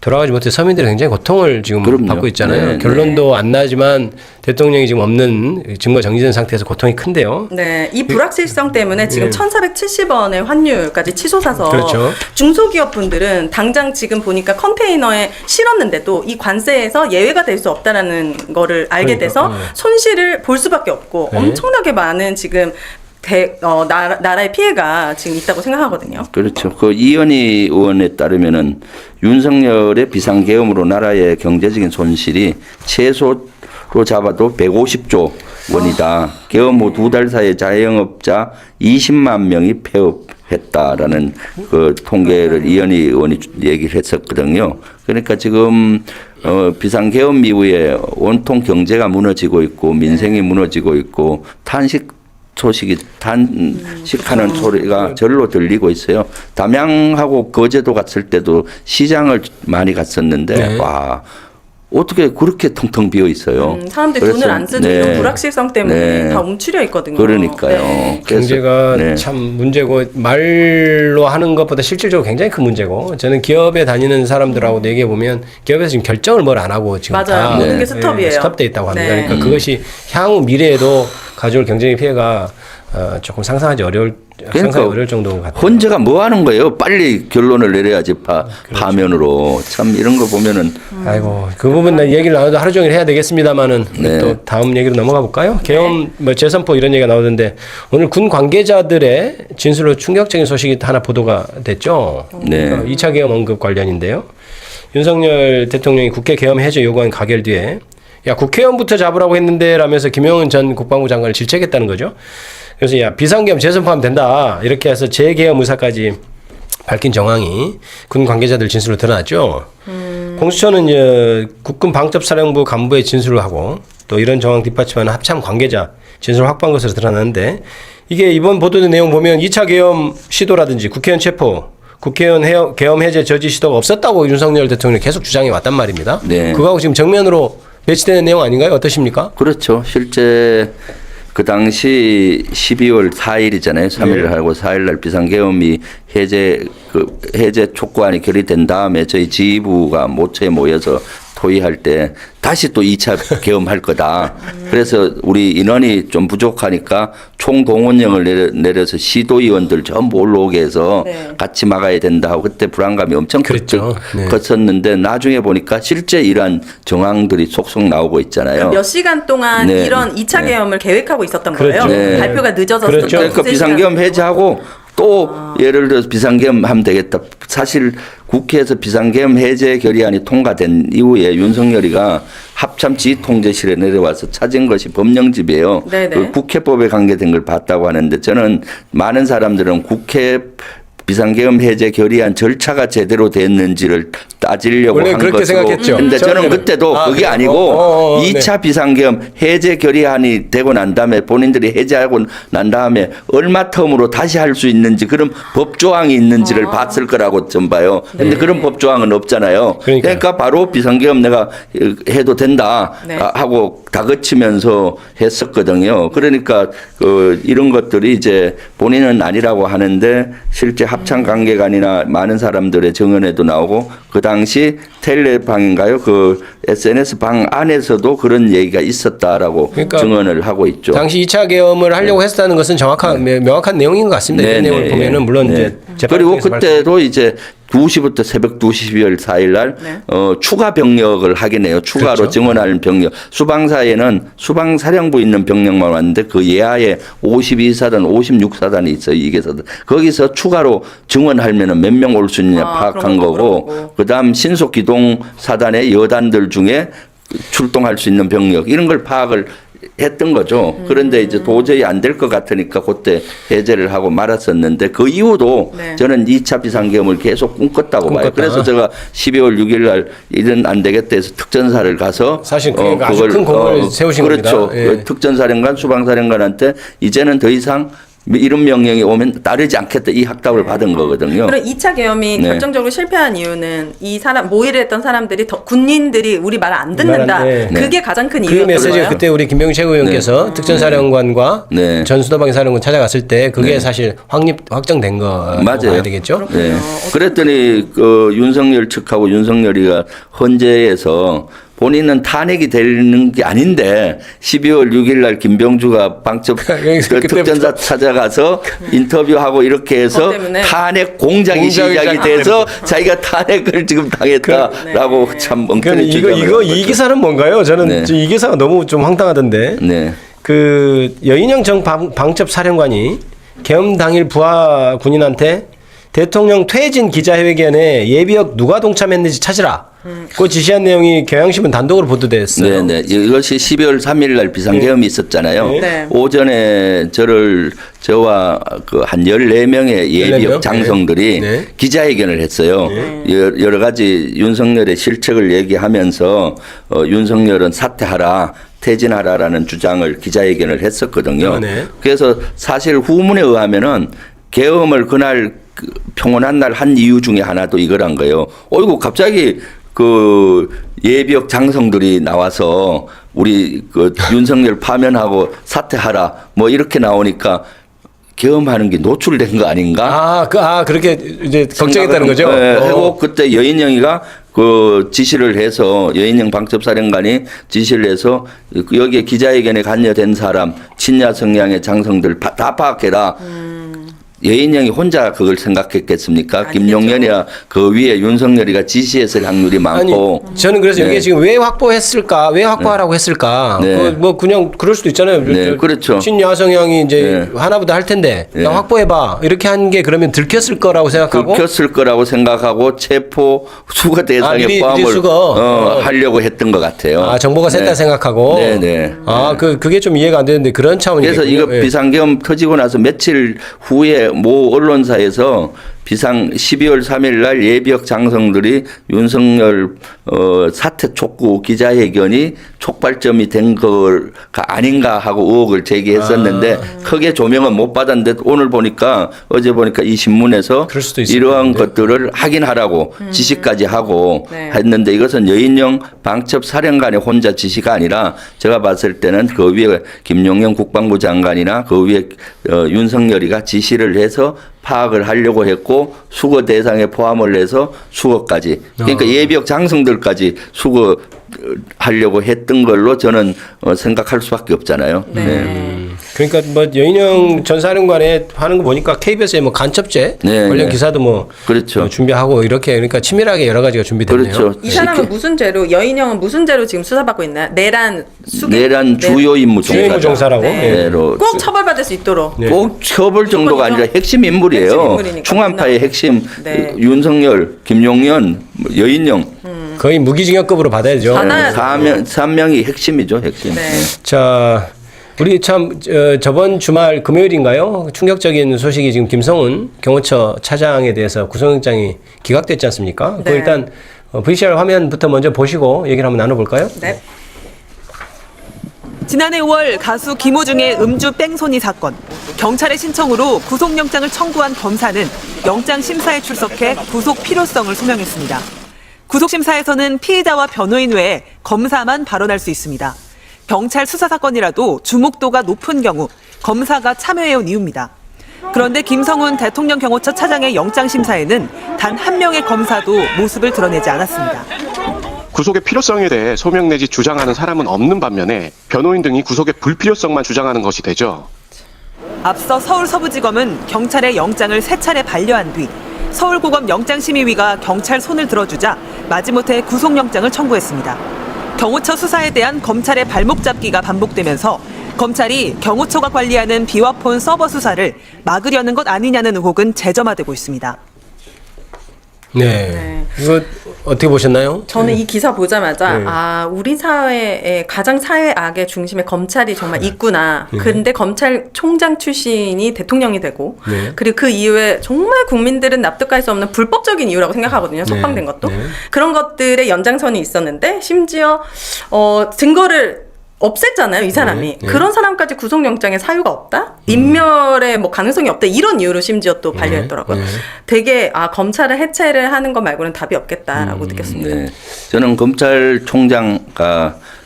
돌아가지 못해 서민들이 굉장히 고통을 지금 그럼요. 받고 있잖아요. 네, 결론도 안 나지만 대통령이 지금 없는 증거 정지된 상태에서 고통이 큰데요. 네, 이 불확실성 때문에 지금 네. 1,470원의 환율까지 치솟아서 그렇죠. 중소기업분들은 당장 지금 보니까 컨테이너에 실었는데도 이 관세에서 예외가 될 수 없다라는 거를 알게 그러니까, 돼서 네. 손실을 볼 수밖에 없고 네. 엄청나게 많은 지금 나라의 피해가 지금 있다고 생각하거든요. 그렇죠. 그 이현희 의원에 따르면은 윤석열의 비상계엄으로 나라의 경제적인 손실이 최소로 잡아도 150조 원이다. 계엄 후 2달 사이에 자영업자 20만 명이 폐업했다라는 그 통계를 이현희 의원이 얘기를 했었거든요. 그러니까 지금 비상계엄 이후에 온통 경제가 무너지고 있고 민생이 무너지고 있고 단식하는 소리가 절로 들리고 있어요. 담양하고 거제도 갔을 때도 시장을 많이 갔었는데 네. 와 어떻게 그렇게 텅텅 비어 있어요. 사람들이 그래서, 돈을 안 쓰는 네. 이런 불확실성 때문에 네. 다 움츠려 있거든요. 그러니까요. 네. 그래서, 경제가 네. 참 문제고 말로 하는 것보다 실질적으로 굉장히 큰 문제고 저는 기업에 다니는 사람들하고 얘기해 보면 기업에서 지금 결정을 뭘 안 하고 지금 맞아요. 다 모든 게 스톱이에요. 스톱돼 있다고 합니다. 네. 그러니까 그것이 향후 미래에도 가져올 경제의 피해가 조금 상상하기 어려울 정도 같아요. 헌재가 뭐 하는 거예요? 빨리 결론을 내려야지 파면으로 참 이런 거 보면은 아이고 그 부분 얘기를 나눠도 하루 종일 해야 되겠습니다만은 네. 또 다음 얘기로 넘어가 볼까요? 계엄 뭐 재선포 이런 얘기가 나오던데 오늘 군 관계자들의 진술로 충격적인 소식이 하나 보도가 됐죠. 네. 2차 계엄 언급 관련인데요. 윤석열 대통령이 국회 계엄 해제 요구안 가결 뒤에 야 국회의원부터 잡으라고 했는데 라면서 김영은 전 국방부 장관을 질책했다는 거죠. 그래서 야 비상계엄 재선포하면 된다 이렇게 해서 재계엄 의사까지 밝힌 정황이 군 관계자들 진술로 드러났죠. 공수처는 이제 국군 방첩사령부 간부의 진술을 하고 또 이런 정황 뒷받침하는 합참 관계자 진술을 확보한 것으로 드러났는데 이게 이번 보도된 내용 보면 2차 계엄 시도라든지 국회의원 체포 국회의원 계엄 해제 저지 시도가 없었다고 윤석열 대통령이 계속 주장해 왔단 말입니다. 네. 그거하고 지금 정면으로 매치되는 내용 아닌가요? 어떠십니까? 그렇죠. 실제 그 당시 12월 4일이잖아요. 3일을 네. 하고 4일날 비상계엄이 해제 촉구안이 결의된 다음에 저희 지휘부가 모처에 모여서 토의할 때 다시 또 2차 계엄할 거다. 그래서 우리 인원이 좀 부족하니까 총동원령을 내려서 시도위원들 전부 올라오게 해서 네. 같이 막아야 된다 하고 그때 불안감이 엄청 그랬죠. 네. 컸었는데 나중에 보니까 실제 이러한 정황들이 속속 나오고 있잖아요. 몇 시간 동안 네. 이런 2차 네. 계엄을 계획하고 있었던 그렇죠. 거예요. 네. 발표가 늦어졌어요. 그렇죠. 그러니까 비상계엄 해제하고 또 예를 들어서 비상계엄 하면 되겠다. 사실 국회에서 비상계엄 해제 결의안이 통과된 이후에 윤석열이가 합참지휘통제실에 내려와서 찾은 것이 법령집이에요. 네네. 그 국회법에 관계된 걸 봤다고 하는데 저는 많은 사람들은 국회 비상계엄 해제 결의안 절차가 제대로 됐는지를 따지려고 원래 한 그렇게 것으로 생각했죠. 근데 저는 처음에는. 그때도 그게 그래요? 아니고 네. 2차 비상계엄 해제 결의안이 되고 난 다음에 본인들이 해제하고 난 다음에 얼마 텀으로 다시 할 수 있는지 그런 법조항이 있는지를 봤을 거라고 좀 봐요. 근데 네. 그런 법조항은 없잖아요. 그러니까요. 그러니까 바로 비상계엄 내가 해도 된다 네. 하고 다그치면서 했었거든요. 그러니까 이런 것들이 이제 본인은 아니라고 하는데 실제 합참 관계관이나 많은 사람들의 증언에도 나오고 그 당시 텔레방인가요? 그 SNS 방 안에서도 그런 얘기가 있었다라고 그러니까 증언을 하고 있죠. 당시 2차 계엄을 하려고 했다는 것은 명확한 내용인 것 같습니다. 네, 이 내용을 네, 보면은 물론 네. 이제 재판 그리고 통해서 그때도 이제 2시부터 새벽 2시 12월 4일 날 네. 추가 병력을 하긴 해요. 추가로 그렇죠. 증원할 병력. 수방사에는 수방사령부 있는 병력만 왔는데 그 예하에 52사단, 56사단이 있어요. 이게 사단. 거기서 추가로 증원하면은 몇 명 올 수 있느냐 파악한 그런 거 거고 물어보고. 그다음 신속기동 사단의 여단들 중에 출동할 수 있는 병력 이런 걸 파악을 했던 거죠. 그런데 이제 도저히 안 될 것 같으니까 그때 해제를 하고 말았었는데 그 이후도 네. 저는 2차 비상계엄을 계속 꿈꿨다고 봐요. 꿈꿨다. 그래서 제가 12월 6일 날 이런 안 되겠다 해서 특전사를 가서 사실 그게 아주 큰 공을 세우신 그렇죠. 겁니다. 예. 그 특전사령관, 수방사령관한테 이제는 더 이상 이런 명령이 오면 따르지 않겠다 이 확답을 받은 거거든요. 그럼 2차 계엄이 네. 결정적으로 실패한 이유는 이 사람 모의를 했던 사람들이 군인들이 우리 말 안 듣는다. 네. 그게 가장 큰 그 이유였던 메시지가 거예요. 그때 우리 김병희 최고위원께서 특전사령관과 네. 전수도방위 사령관 찾아갔을 때 그게 사실 확정된 거 맞아요. 봐야 되겠죠. 네. 그랬더니 윤석열 측하고 윤석열이가 헌재에서 본인은 탄핵이 되는 게 아닌데 12월 6일 날 김병주가 방첩 특전사 찾아가서 인터뷰하고 이렇게 해서 탄핵 공작이 시작이 돼서 자기가 탄핵을 지금 당했다라고 참 엉터리 이거 이 기사는 뭔가요? 저는 이 기사가 너무 좀 황당하던데. 네. 그 여인영 전 방첩 사령관이 계엄 당일 부하 군인한테 대통령 퇴진 기자회견에 예비역 누가 동참했는지 찾으라. 그 지시한 내용이 경향신문 단독으로 보도됐어요. 네, 이것이 12월 3일 날 비상계엄이 있었잖아요. 네. 오전에 저와 그 한 14명의 예비역 14명? 장성들이 네. 기자회견을 했어요. 여러 가지 윤석열의 실책을 얘기하면서 윤석열은 사퇴하라. 퇴진하라라는 주장을 기자회견을 했었거든요. 네. 그래서 사실 후문에 의하면은 계엄을 그날 평온한 날 한 이유 중에 하나도 이거란 거예요. 어이구 갑자기 그 예비역 장성들이 나와서 우리 그 윤석열 파면하고 사퇴하라 뭐 이렇게 나오니까 계엄하는 게 노출된 거 아닌가? 그렇게 이제 걱정했다는 거죠. 네, 하고 그때 여인영이가 그 지시를 해서 여인영 방첩사령관이 지시를 해서 여기에 기자회견에 관여된 사람 친야 성향의 장성들 다 파악해라. 여인영이 혼자 그걸 생각했겠습니까? 아니겠죠. 김용현이야 그 위에 윤석열이가 지시했을 확률이 많고. 아니, 저는 그래서 이게 지금 왜 확보했을까? 왜 확보하라고 했을까? 네. 뭐 그냥 그럴 수도 있잖아요. 네, 그렇죠. 친야 성향이 이제 하나보다 할 텐데 네. 확보해봐. 이렇게 한 게 그러면 들켰을 거라고 생각하고. 들켰을 거라고 생각하고 체포 수거 대상에 미리 포함을 수거. 하려고 했던 것 같아요. 정보가 셌다 네. 생각하고. 네네. 그게 좀 이해가 안 되는데 그런 차원이겠군요. 그래서 이거 예. 비상계엄 터지고 나서 며칠 후에 모 언론사에서 12월 3일 날 예비역 장성들이 윤석열 사퇴 촉구 기자회견이 촉발점이 된 거가 아닌가 하고 의혹을 제기했었는데 크게 조명은 못 받았는데 오늘 보니까 어제 보니까 이 신문에서 그럴 수도 있을 이러한 텐데. 것들을 확인하라고 지시까지 하고 네. 했는데 이것은 여인영 방첩 사령관의 혼자 지시가 아니라 제가 봤을 때는 그 위에 김용현 국방부 장관이나 그 위에 윤석열이가 지시를 해서 파악을 하려고 했고 수거 대상에 포함을 해서 수거까지 그러니까 예비역 장성들까지 수거하려고 했던 걸로 저는 생각할 수밖에 없잖아요. 네. 그러니까 뭐 여인영 전 사령관에 하는 거 보니까 KBS에 뭐 간첩죄 네, 관련 네. 기사도 뭐 그렇죠. 준비하고 이렇게 그러니까 치밀하게 여러 가지가 준비됐네요. 그렇죠. 이 사람은 무슨 죄로 여인형은 무슨 죄로 지금 수사받고 있나요? 내란 수기 내란 주요 임무 주요 임무 종사라고. 네. 예. 꼭 처벌받을 수 있도록. 네. 꼭 처벌 정도가 아니라 핵심 인물이에요. 핵심 인물이니까. 충안파의 핵심 네. 윤석열, 김용현, 여인영 거의 무기징역급으로 받아야죠. 받아야- 3명이 핵심이죠, 핵심. 네. 자, 우리 참 저번 주말 금요일인가요? 충격적인 소식이 지금 김성훈 경호처 차장에 대해서 구속영장이 기각됐지 않습니까? 그 네. 일단 VCR 화면부터 먼저 보시고 얘기를 한번 나눠볼까요? 네. 지난해 5월 가수 김호중의 음주 뺑소니 사건. 경찰의 신청으로 구속영장을 청구한 검사는 영장 심사에 출석해 구속 필요성을 소명했습니다. 구속심사에서는 피의자와 변호인 외에 검사만 발언할 수 있습니다. 경찰 수사 사건이라도 주목도가 높은 경우 검사가 참여해온 이유입니다. 그런데 김성훈 대통령 경호처 차장의 영장 심사에는 단 한 명의 검사도 모습을 드러내지 않았습니다. 구속의 필요성에 대해 소명 내지 주장하는 사람은 없는 반면에 변호인 등이 구속의 불필요성만 주장하는 것이 되죠. 앞서 서울 서부지검은 경찰의 영장을 3차례 반려한 뒤 서울고검 영장심의위가 경찰 손을 들어주자 마지못해 구속영장을 청구했습니다. 경호처 수사에 대한 검찰의 발목 잡기가 반복되면서 검찰이 경호처가 관리하는 비화폰 서버 수사를 막으려는 것 아니냐는 의혹은 재점화되고 있습니다. 네. 이거 어떻게 보셨나요? 저는 이 기사 보자마자 네. 우리 사회의 가장 사회악의 중심에 검찰이 정말 있구나. 근데 검찰총장 출신이 대통령이 되고 네. 그리고 그 이후에 정말 국민들은 납득할 수 없는 불법적인 이유라고 생각하거든요. 석방된 것도. 네. 그런 것들의 연장선이 있었는데 심지어 증거를 없앴잖아요, 이 사람이. 그런 사람까지 구속영장에 사유가 없다? 인멸의 뭐 가능성이 없다? 이런 이유로 심지어 또 반려했더라고요. 되게 검찰을 해체를 하는 것 말고는 답이 없겠다라고 느꼈습니다. 네. 저는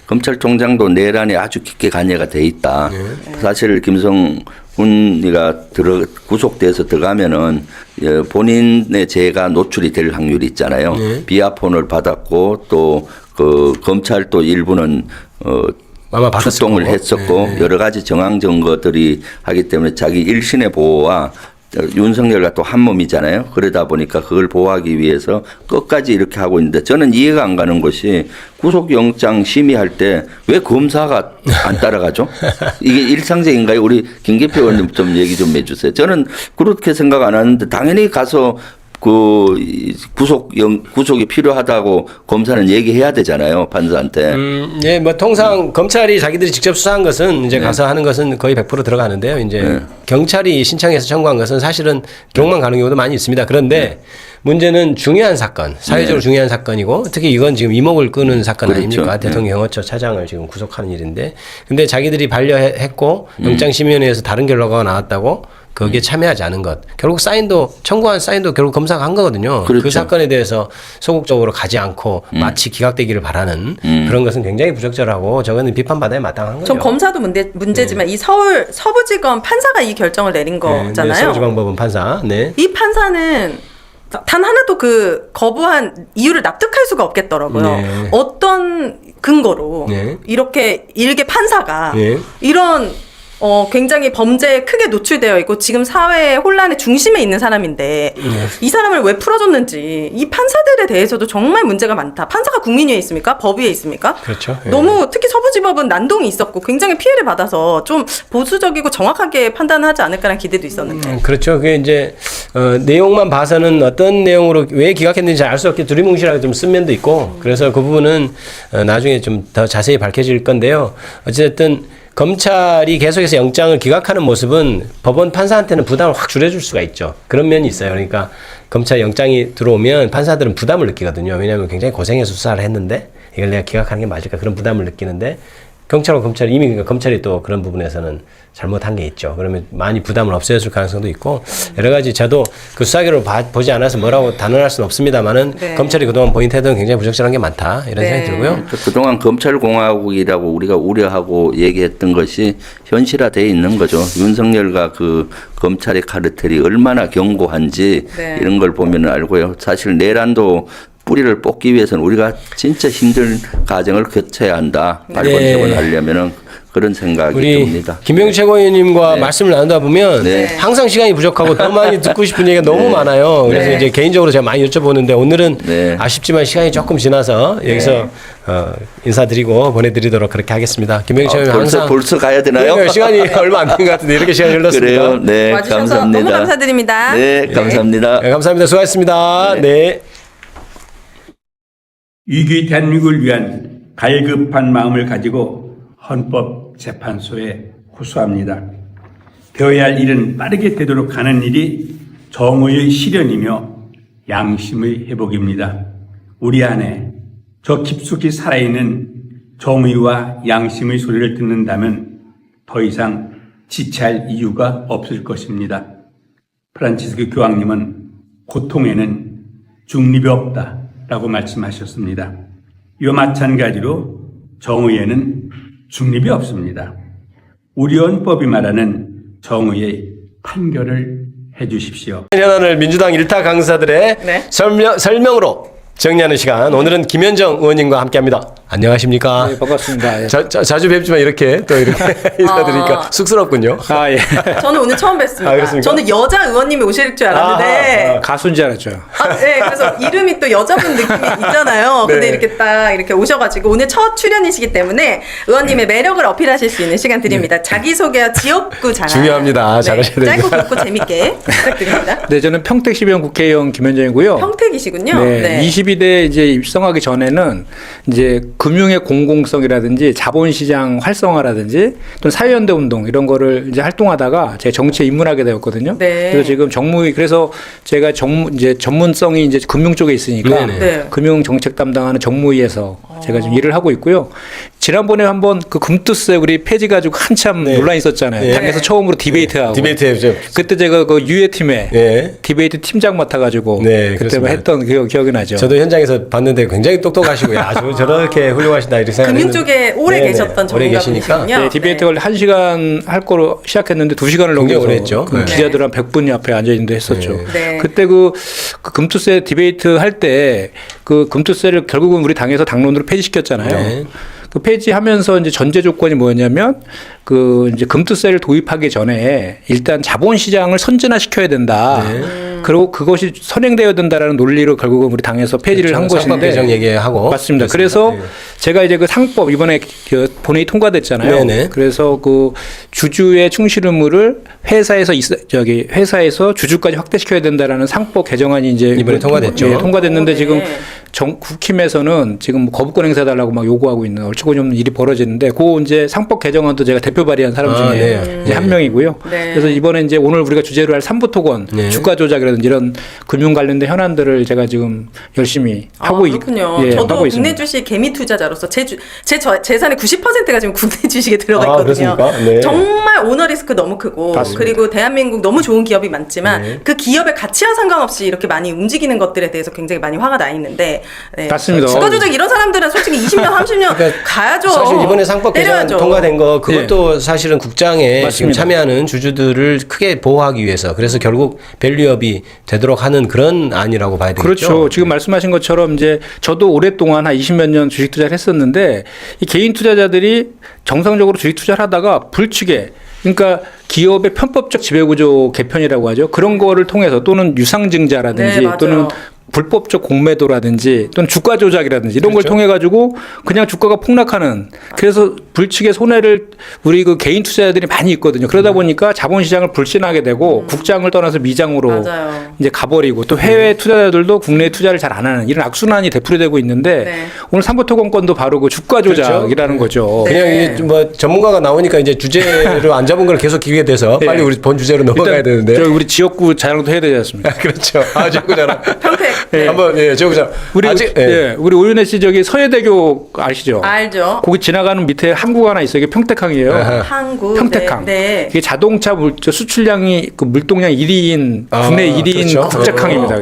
검찰총장도 내란에 아주 깊게 관여가 돼 있다. 사실 김성훈이가 구속돼서 들어가면은 본인의 죄가 노출이 될 확률이 있잖아요. 비하폰을 받았고 또 그 검찰도 일부는 아마 출동을 했었고 여러 가지 정황 증거들이 하기 때문에 자기 일신의 보호와 윤석열과 또 한 몸이잖아요. 그러다 보니까 그걸 보호하기 위해서 끝까지 이렇게 하고 있는데 저는 이해가 안 가는 것이 구속영장 심의할 때 왜 검사가 안 따라가죠? 이게 일상적인가요? 우리 김계표 의원님 좀 얘기 좀 해주세요. 저는 그렇게 생각 안 하는데 당연히 가서 그 구속이 필요하다고 검사는 얘기해야 되잖아요, 판사한테. 예, 뭐 통상 검찰이 자기들이 직접 수사한 것은 이제 가서 하는 것은 거의 100% 들어가는데요. 이제 경찰이 신청해서 청구한 것은 사실은 기록만 가는 경우도 많이 있습니다. 그런데 문제는 중요한 사건, 사회적으로 중요한 사건이고 특히 이건 지금 이목을 끄는 사건 그렇죠. 아닙니까? 대통령 경호처 차장을 지금 구속하는 일인데, 근데 자기들이 반려했고 영장심의위원회에서 다른 결과가 나왔다고 거기에 참여하지 않은 것. 결국 청구한 사인도 결국 검사가 한 거거든요. 그렇죠. 그 사건에 대해서 소극적으로 가지 않고 마치 기각되기를 바라는 그런 것은 굉장히 부적절하고 저거는 비판받아야 마땅한 거죠. 전 검사도 문제지만 이 서울 서부지검 판사가 이 결정을 내린 거잖아요. 서울지방법원 판사. 네. 이 판사는 단 하나도 그 거부한 이유를 납득할 수가 없겠더라고요. 네. 어떤 근거로 네. 이렇게 일개 판사가 네. 이런 굉장히 범죄에 크게 노출되어 있고 지금 사회의 혼란의 중심에 있는 사람인데 이 사람을 왜 풀어줬는지 이 판사들에 대해서도 정말 문제가 많다. 판사가 국민 위에 있습니까? 법 위에 있습니까? 그렇죠. 예. 너무 특히 서부지법은 난동이 있었고 굉장히 피해를 받아서 좀 보수적이고 정확하게 판단하지 않을까라는 기대도 있었는데. 그렇죠. 그게 이제 내용만 봐서는 어떤 내용으로 왜 기각했는지 알 수 없게 두리뭉실하게 좀 쓴 면도 있고 그래서 그 부분은 나중에 좀 더 자세히 밝혀질 건데요. 어쨌든 검찰이 계속해서 영장을 기각하는 모습은 법원 판사한테는 부담을 확 줄여줄 수가 있죠. 그런 면이 있어요. 그러니까 검찰 영장이 들어오면 판사들은 부담을 느끼거든요. 왜냐하면 굉장히 고생해서 수사를 했는데 이걸 내가 기각하는 게 맞을까 그런 부담을 느끼는데 경찰과 검찰이 이미 그러니까 검찰이 또 그런 부분에서는 잘못한 게 있죠. 그러면 많이 부담을 없애줄 가능성도 있고 여러 가지 저도 그 수사기를 보지 않아서 뭐라고 단언할 수는 없습니다만은 네. 검찰이 그동안 보인 태도는 굉장히 부적절한 게 많다 이런 네. 생각이 들고요. 그동안 검찰공화국이라고 우리가 우려하고 얘기했던 것이 현실화되어 있는 거죠. 윤석열과 그 검찰의 카르텔이 얼마나 견고한지 네. 이런 걸 보면 알고요. 사실 내란도 뿌리를 뽑기 위해서는 우리가 진짜 힘든 과정을 거쳐야 한다. 발권적으로 하려면은 그런 생각이 우리 듭니다. 김병주 최고위원님과 네. 말씀을 나누다 보면 네. 항상 시간이 부족하고 더 많이 듣고 싶은 얘기가 너무 많아요. 그래서 네. 이제 개인적으로 제가 많이 여쭤보는데 오늘은 네. 아쉽지만 시간이 조금 지나서 여기서 인사드리고 보내드리도록 그렇게 하겠습니다. 김병주 최고위원 항상 벌써 가야 되나요? 그러니까 시간이 얼마 안 된 것 같은데 이렇게 시간이 흘렀습니다. 그래요. 네, 와주셔서 감사합니다. 너무 감사드립니다. 네, 감사합니다. 네, 감사합니다. 수고하셨습니다. 네. 위기 대한민국을 위한 갈급한 마음을 가지고 헌법재판소에 호소합니다. 되어야 할 일은 빠르게 되도록 하는 일이 정의의 실현이며 양심의 회복입니다. 우리 안에 저 깊숙이 살아있는 정의와 양심의 소리를 듣는다면 더 이상 지체할 이유가 없을 것입니다. 프란치스크 교황님은 고통에는 중립이 없다라고 말씀하셨습니다. 이와 마찬가지로 정의에는 중립이 없습니다. 우리 헌법이 말하는 정의의 판결을 해주십시오. 현안을 민주당 일타 강사들의 네. 설명으로 정리하는 시간. 오늘은 김현정 의원님과 함께합니다. 안녕하십니까? 네, 반갑습니다. 예. 자주 뵙지만 이렇게 또 이렇게 인사드리니까 쑥스럽군요. 아, 예. 저는 오늘 처음 뵀습니다. 아, 그렇습니까? 저는 여자 의원님이 오실 줄 알았는데. 가수인 줄 알았죠. 네, 그래서 이름이 또 여자분 느낌이 있잖아요. 근데 네. 이렇게 딱 이렇게 오셔가지고 오늘 첫 출연이시기 때문에 의원님의 매력을 어필하실 수 있는 시간 드립니다. 자기소개와 지역구 자랑. 중요합니다. 잘하셔야 됩니다. 짧고 굵고 재밌게 부탁드립니다. 네, 저는 평택 12번 국회의원 김현정이고요. 평택이시군요. 네, 22대 이제 입성하기 전에는 이제 금융의 공공성이라든지 자본시장 활성화라든지 또는 사회연대 운동 이런 거를 이제 활동하다가 제가 정치에 입문하게 되었거든요. 네. 그래서 지금 그래서 제가 이제 전문성이 이제 금융 쪽에 있으니까 네네. 네. 금융 정책 담당하는 정무위에서 제가 지금 일을 하고 있고요. 지난번에 한번 그 금투세 우리 폐지 가지고 한참 논란이 있었잖아요. 네. 당에서 처음으로 디베이트하고. 디베이트에 그때 제가 그 유해팀에 디베이트 팀장 맡아가지고 그때 그렇습니다. 했던 기억이 나죠. 저도 현장에서 봤는데 굉장히 똑똑하시고 아주 저렇게 훌륭하시다 이렇게 생각했는데 금융 쪽에 오래 계셨던 오래 계시니까 전문가분이시군요. 네, 디베이트를 1시간 할 거로 시작했는데 2시간을 굉장히 넘겨서 오래 했죠. 그 기자들 한 100분이 앞에 앉아 있는데 했었죠. 네. 그때 그 금투세 디베이트 할 때 그 금투세를 결국은 우리 당에서 당론으로 폐지시켰잖아요. 네. 그 폐지하면서 이제 전제 조건이 뭐였냐면 그 이제 금투세를 도입하기 전에 일단 자본시장을 선진화시켜야 된다. 그리고 그것이 선행되어야 된다라는 논리로 결국은 우리 당에서 폐지를 한 것인데. 상법 개정 얘기하고 맞습니다. 그래서 제가 이제 그 상법 이번에 그 본회의 통과됐잖아요. 네네. 그래서 그 주주의 충실 의무를 회사에서 주주까지 확대시켜야 된다라는 상법 개정안이 이제 이번에 통과됐죠. 예, 통과됐는데 네. 지금 국힘에서는 지금 거부권 행사해달라고 막 요구하고 있는 얼추고 좀 일이 벌어지는데 그 이제 상법 개정안도 제가 대표 발의한 사람 중에 이제 한 명이고요. 네. 그래서 이번에 이제 오늘 우리가 주제로 할 삼부토건 주가 조작이라든지 이런 금융 관련된 현안들을 제가 지금 열심히 하고 그렇군요. 예, 저도 하고 국내 있습니다. 주식 개미 투자자로서 제 재산의 90%가 지금 국내 주식에 들어가 있거든요. 그렇습니까? 네. 정말 오너 리스크 너무 크고 맞습니다. 그리고 대한민국 너무 좋은 기업이 많지만 그 기업의 가치와 상관없이 이렇게 많이 움직이는 것들에 대해서 굉장히 많이 화가 나 있는데 맞습니다. 주가 조작 이런 사람들은 솔직히 20년, 30년 가야죠. 사실 이번에 상법 개정 때려야죠. 통과된 거 그것도 사실은 국장에 지금 참여하는 주주들을 크게 보호하기 위해서 그래서 결국 밸류업이 되도록 하는 그런 안이라고 봐야 되겠죠. 그렇죠. 지금 말씀하신 것처럼 이제 저도 오랫동안 한 20몇 년 주식 투자를 했었는데 이 개인 투자자들이 정상적으로 주식 투자를 하다가 불치게 그러니까 기업의 편법적 지배구조 개편이라고 하죠. 그런 거를 통해서 또는 유상증자라든지 네, 맞아요. 또는 불법적 공매도라든지 또는 주가 조작이라든지 이런 걸 그렇죠. 통해 가지고 그냥 주가가 폭락하는 그래서 불치게 손해를 우리 그 개인 투자자들이 많이 있거든요. 그러다 보니까 자본시장을 불신하게 되고 국장을 떠나서 미장으로 맞아요. 이제 가버리고 또 해외 투자자들도 국내 투자를 잘 안 하는 이런 악순환이 되풀이되고 있는데 네. 오늘 삼부토건건도 바로 그 주가 조작이라는 거죠. 그냥 네. 이게 뭐 전문가가 나오니까 이제 주제를 안 잡은 걸 계속 기게 돼서 네. 빨리 우리 본 주제로 넘어가야 일단 되는데. 저 우리 지역구 자랑도 해야 되지 않습니까? 그렇죠. 아, 지역구 자랑. 평택. 한번 지역구 자랑. 우리 아직 우리 오윤혜 씨 저기 서해대교 아시죠? 알죠. 거기 지나가는 밑에 항구 하나 있어요. 이게 평택항이에요. 항구. 평택항. 네. 이게 자동차 수출량이 그 물동량 1위인 국내 1위인 그렇죠. 국제항입니다.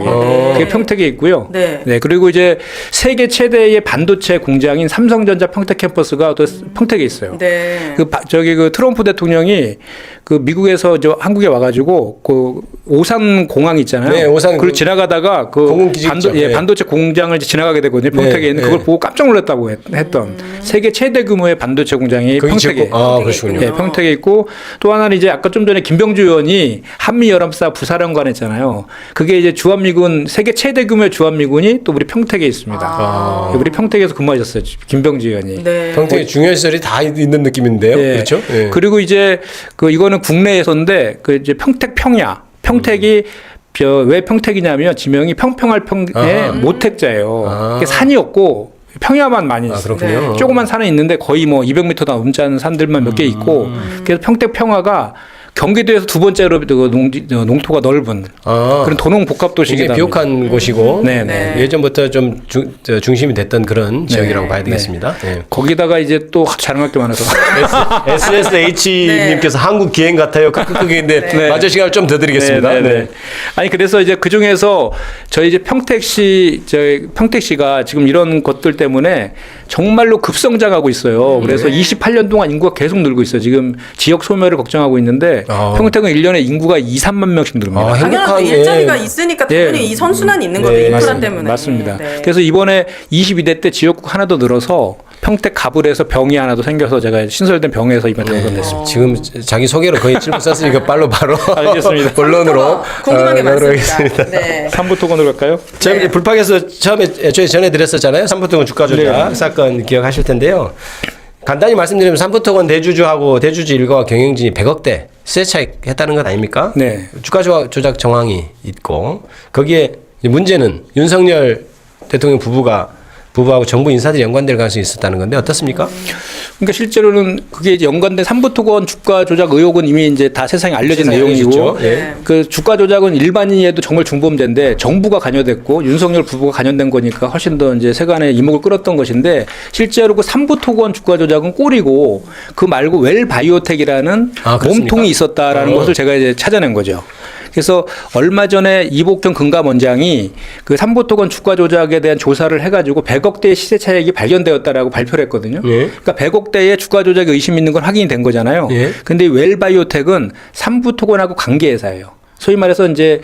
그게 평택에 있고요. 네. 그리고 이제 세계 최대의 반도체 공장인 삼성전자 평택 캠퍼스가 또 평택에 있어요. 네. 저기 그 트럼프 대통령이 그 미국에서 저 한국에 와가지고 그 오산 공항 있잖아요. 네, 오산 그걸 지나가다가 그 공군기지 있죠. 네. 반도체 공장을 지나가게 되거든요. 평택에 있는 그걸 보고 깜짝 놀랐다고 했던 세계 최대 규모의 반도체 공장이 거기 평택에. 지역구. 아, 그러시군요. 네, 평택에 있고 또 하나는 이제 아까 좀 전에 김병주 의원이 한미연합사 부사령관 했잖아요. 그게 이제 주한미군 세계 최대 규모의 주한미군이 또 우리 평택에 있습니다. 우리 평택에서 근무하셨어요. 김병주 의원이. 네. 평택에 중요한 시설이 다 있는 느낌인데요. 예. 그렇죠? 예. 그리고 이제 그 이거는 국내에서인데 그 이제 평택 평야. 평택이 왜 평택이냐면 지명이 평평할 평의 모택자예요. 그게 산이 없고 평야만 많이 있어요. 그렇군요. 조그만 산은 있는데 거의 뭐 200m도 넘지 않은 산들만 몇 개 있고 그래서 평택 평화가 경기도에서 두 번째로 농토가 넓은 그런 도농 복합 도시이기도 굉장히 비옥한 곳이고 네, 네. 예전부터 좀 중심이 됐던 그런 지역이라고 봐야 되겠습니다. 네. 거기다가 이제 또 자랑할 게 많아서 SSH님께서 한국 기행 같아요. 크크크인데 맞을 시간을 좀 더 드리겠습니다. 네, 네, 네. 아니 그래서 이제 그 중에서 저희 이제 평택시가 지금 이런 것들 때문에 정말로 급성장하고 있어요. 그래서 28년 동안 인구가 계속 늘고 있어요. 지금 지역 소멸을 걱정하고 있는데 평택은 1년에 인구가 2, 3만 명씩 늘습니다. 당연하죠. 일자리가 있으니까 당연히 이 선순환이 있는 거죠. 인프라 때문에. 맞습니다. 네. 그래서 이번에 22대 때 지역국 하나 더 늘어서 평택 가불에서 병이 하나 더 생겨서 제가 신설된 병에서 이번에 당선됐습니다. 지금 자기 소개로 거의 질문 썼으니까 바로 알겠습니다. 어, 본론으로 궁금한 게 가도록 많습니다. 네. 삼부토건으로 갈까요? 제가 이제 불팍에서 처음에 애초에 전해드렸었잖아요. 삼부토건 주가 조작 사건 기억하실 텐데요. 간단히 말씀드리면 삼부토건 대주주하고 대주주 일가와 경영진이 100억대 세 차익 했다는 것 아닙니까? 네. 주가 조작 정황이 있고 거기에 문제는 윤석열 대통령 부부가 부부하고 정부 인사들이 연관될 가능성이 있었다는 건데 어떻습니까? 그러니까 실제로는 그게 이제 연관된 삼부토건 주가 조작 의혹은 이미 이제 다 세상에 알려진 세상에 내용이고 알려졌죠. 예. 그 주가 조작은 일반인이 해도 정말 중범죄인데 정부가 관여됐고 윤석열 부부가 관여된 거니까 훨씬 더 이제 세간의 이목을 끌었던 것인데 실제로 그 삼부토건 주가 조작은 꼴이고 그 말고 웰바이오텍이라는 몸통이 있었다라는 것을 제가 이제 찾아낸 거죠. 그래서 얼마 전에 이복경 금감원장이 그 삼부토건 주가 조작에 대한 조사를 해가지고 100억대의 시세 차익이 발견되었다라고 발표를 했거든요. 예. 그러니까 100억대의 주가 조작에 의심 있는 건 확인이 된 거잖아요. 예. 근데 웰바이오텍은 삼부토건하고 관계회사예요. 소위 말해서 이제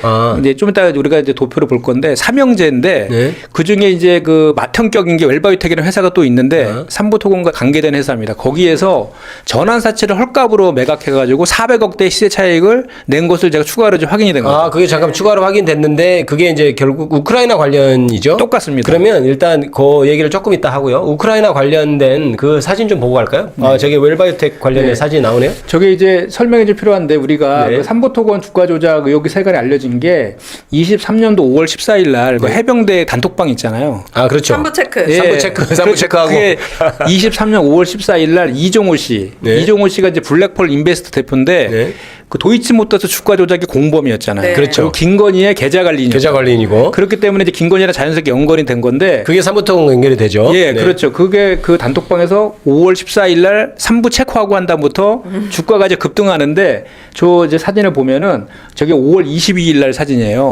좀 이따 우리가 이제 도표를 볼 건데 삼형제인데 네. 그 중에 이제 그 맏형격인 게 웰바이오텍이라는 회사가 또 있는데 삼부토건과 관계된 회사입니다. 거기에서 전환 사채를 헐값으로 매각해가지고 400억대 시세 차익을 낸 것을 제가 추가로 좀 확인이 된 거죠. 아, 그게 잠깐 추가로 확인됐는데 그게 이제 결국 우크라이나 관련이죠? 똑같습니다. 그러면 일단 그 얘기를 조금 이따 하고요. 우크라이나 관련된 그 사진 좀 보고 갈까요? 아, 저게 웰바이오텍 관련된 사진이 나오네요. 저게 이제 설명이 좀 필요한데 우리가 네. 그 삼부토건 주가 조작 의혹이 세간에 알려진 게 23년도 5월 14일 날 그 해병대 단톡방 있잖아요. 아, 그렇죠. 삼부 체크. 예. 삼부 체크하고. 그게 23년 5월 14일 날 이종호 씨. 네. 이종호 씨가 이제 블랙펄 인베스트 대표인데 네. 그 도이치모터스 주가 조작의 공범이었잖아요. 네. 그렇죠. 그리고 김건희의 계좌 관리인. 계좌 관리인이고. 그렇기 때문에 이제 김건희랑 자연스럽게 연결이 된 건데 그게 삼부토건 연결이 되죠. 예, 네. 그렇죠. 그게 그 단톡방에서 5월 14일 날 3부 체크하고 한 다음부터 주가가 이제 급등하는데 저 이제 사진을 보면은 저게 5월 22일 날 사진이에요.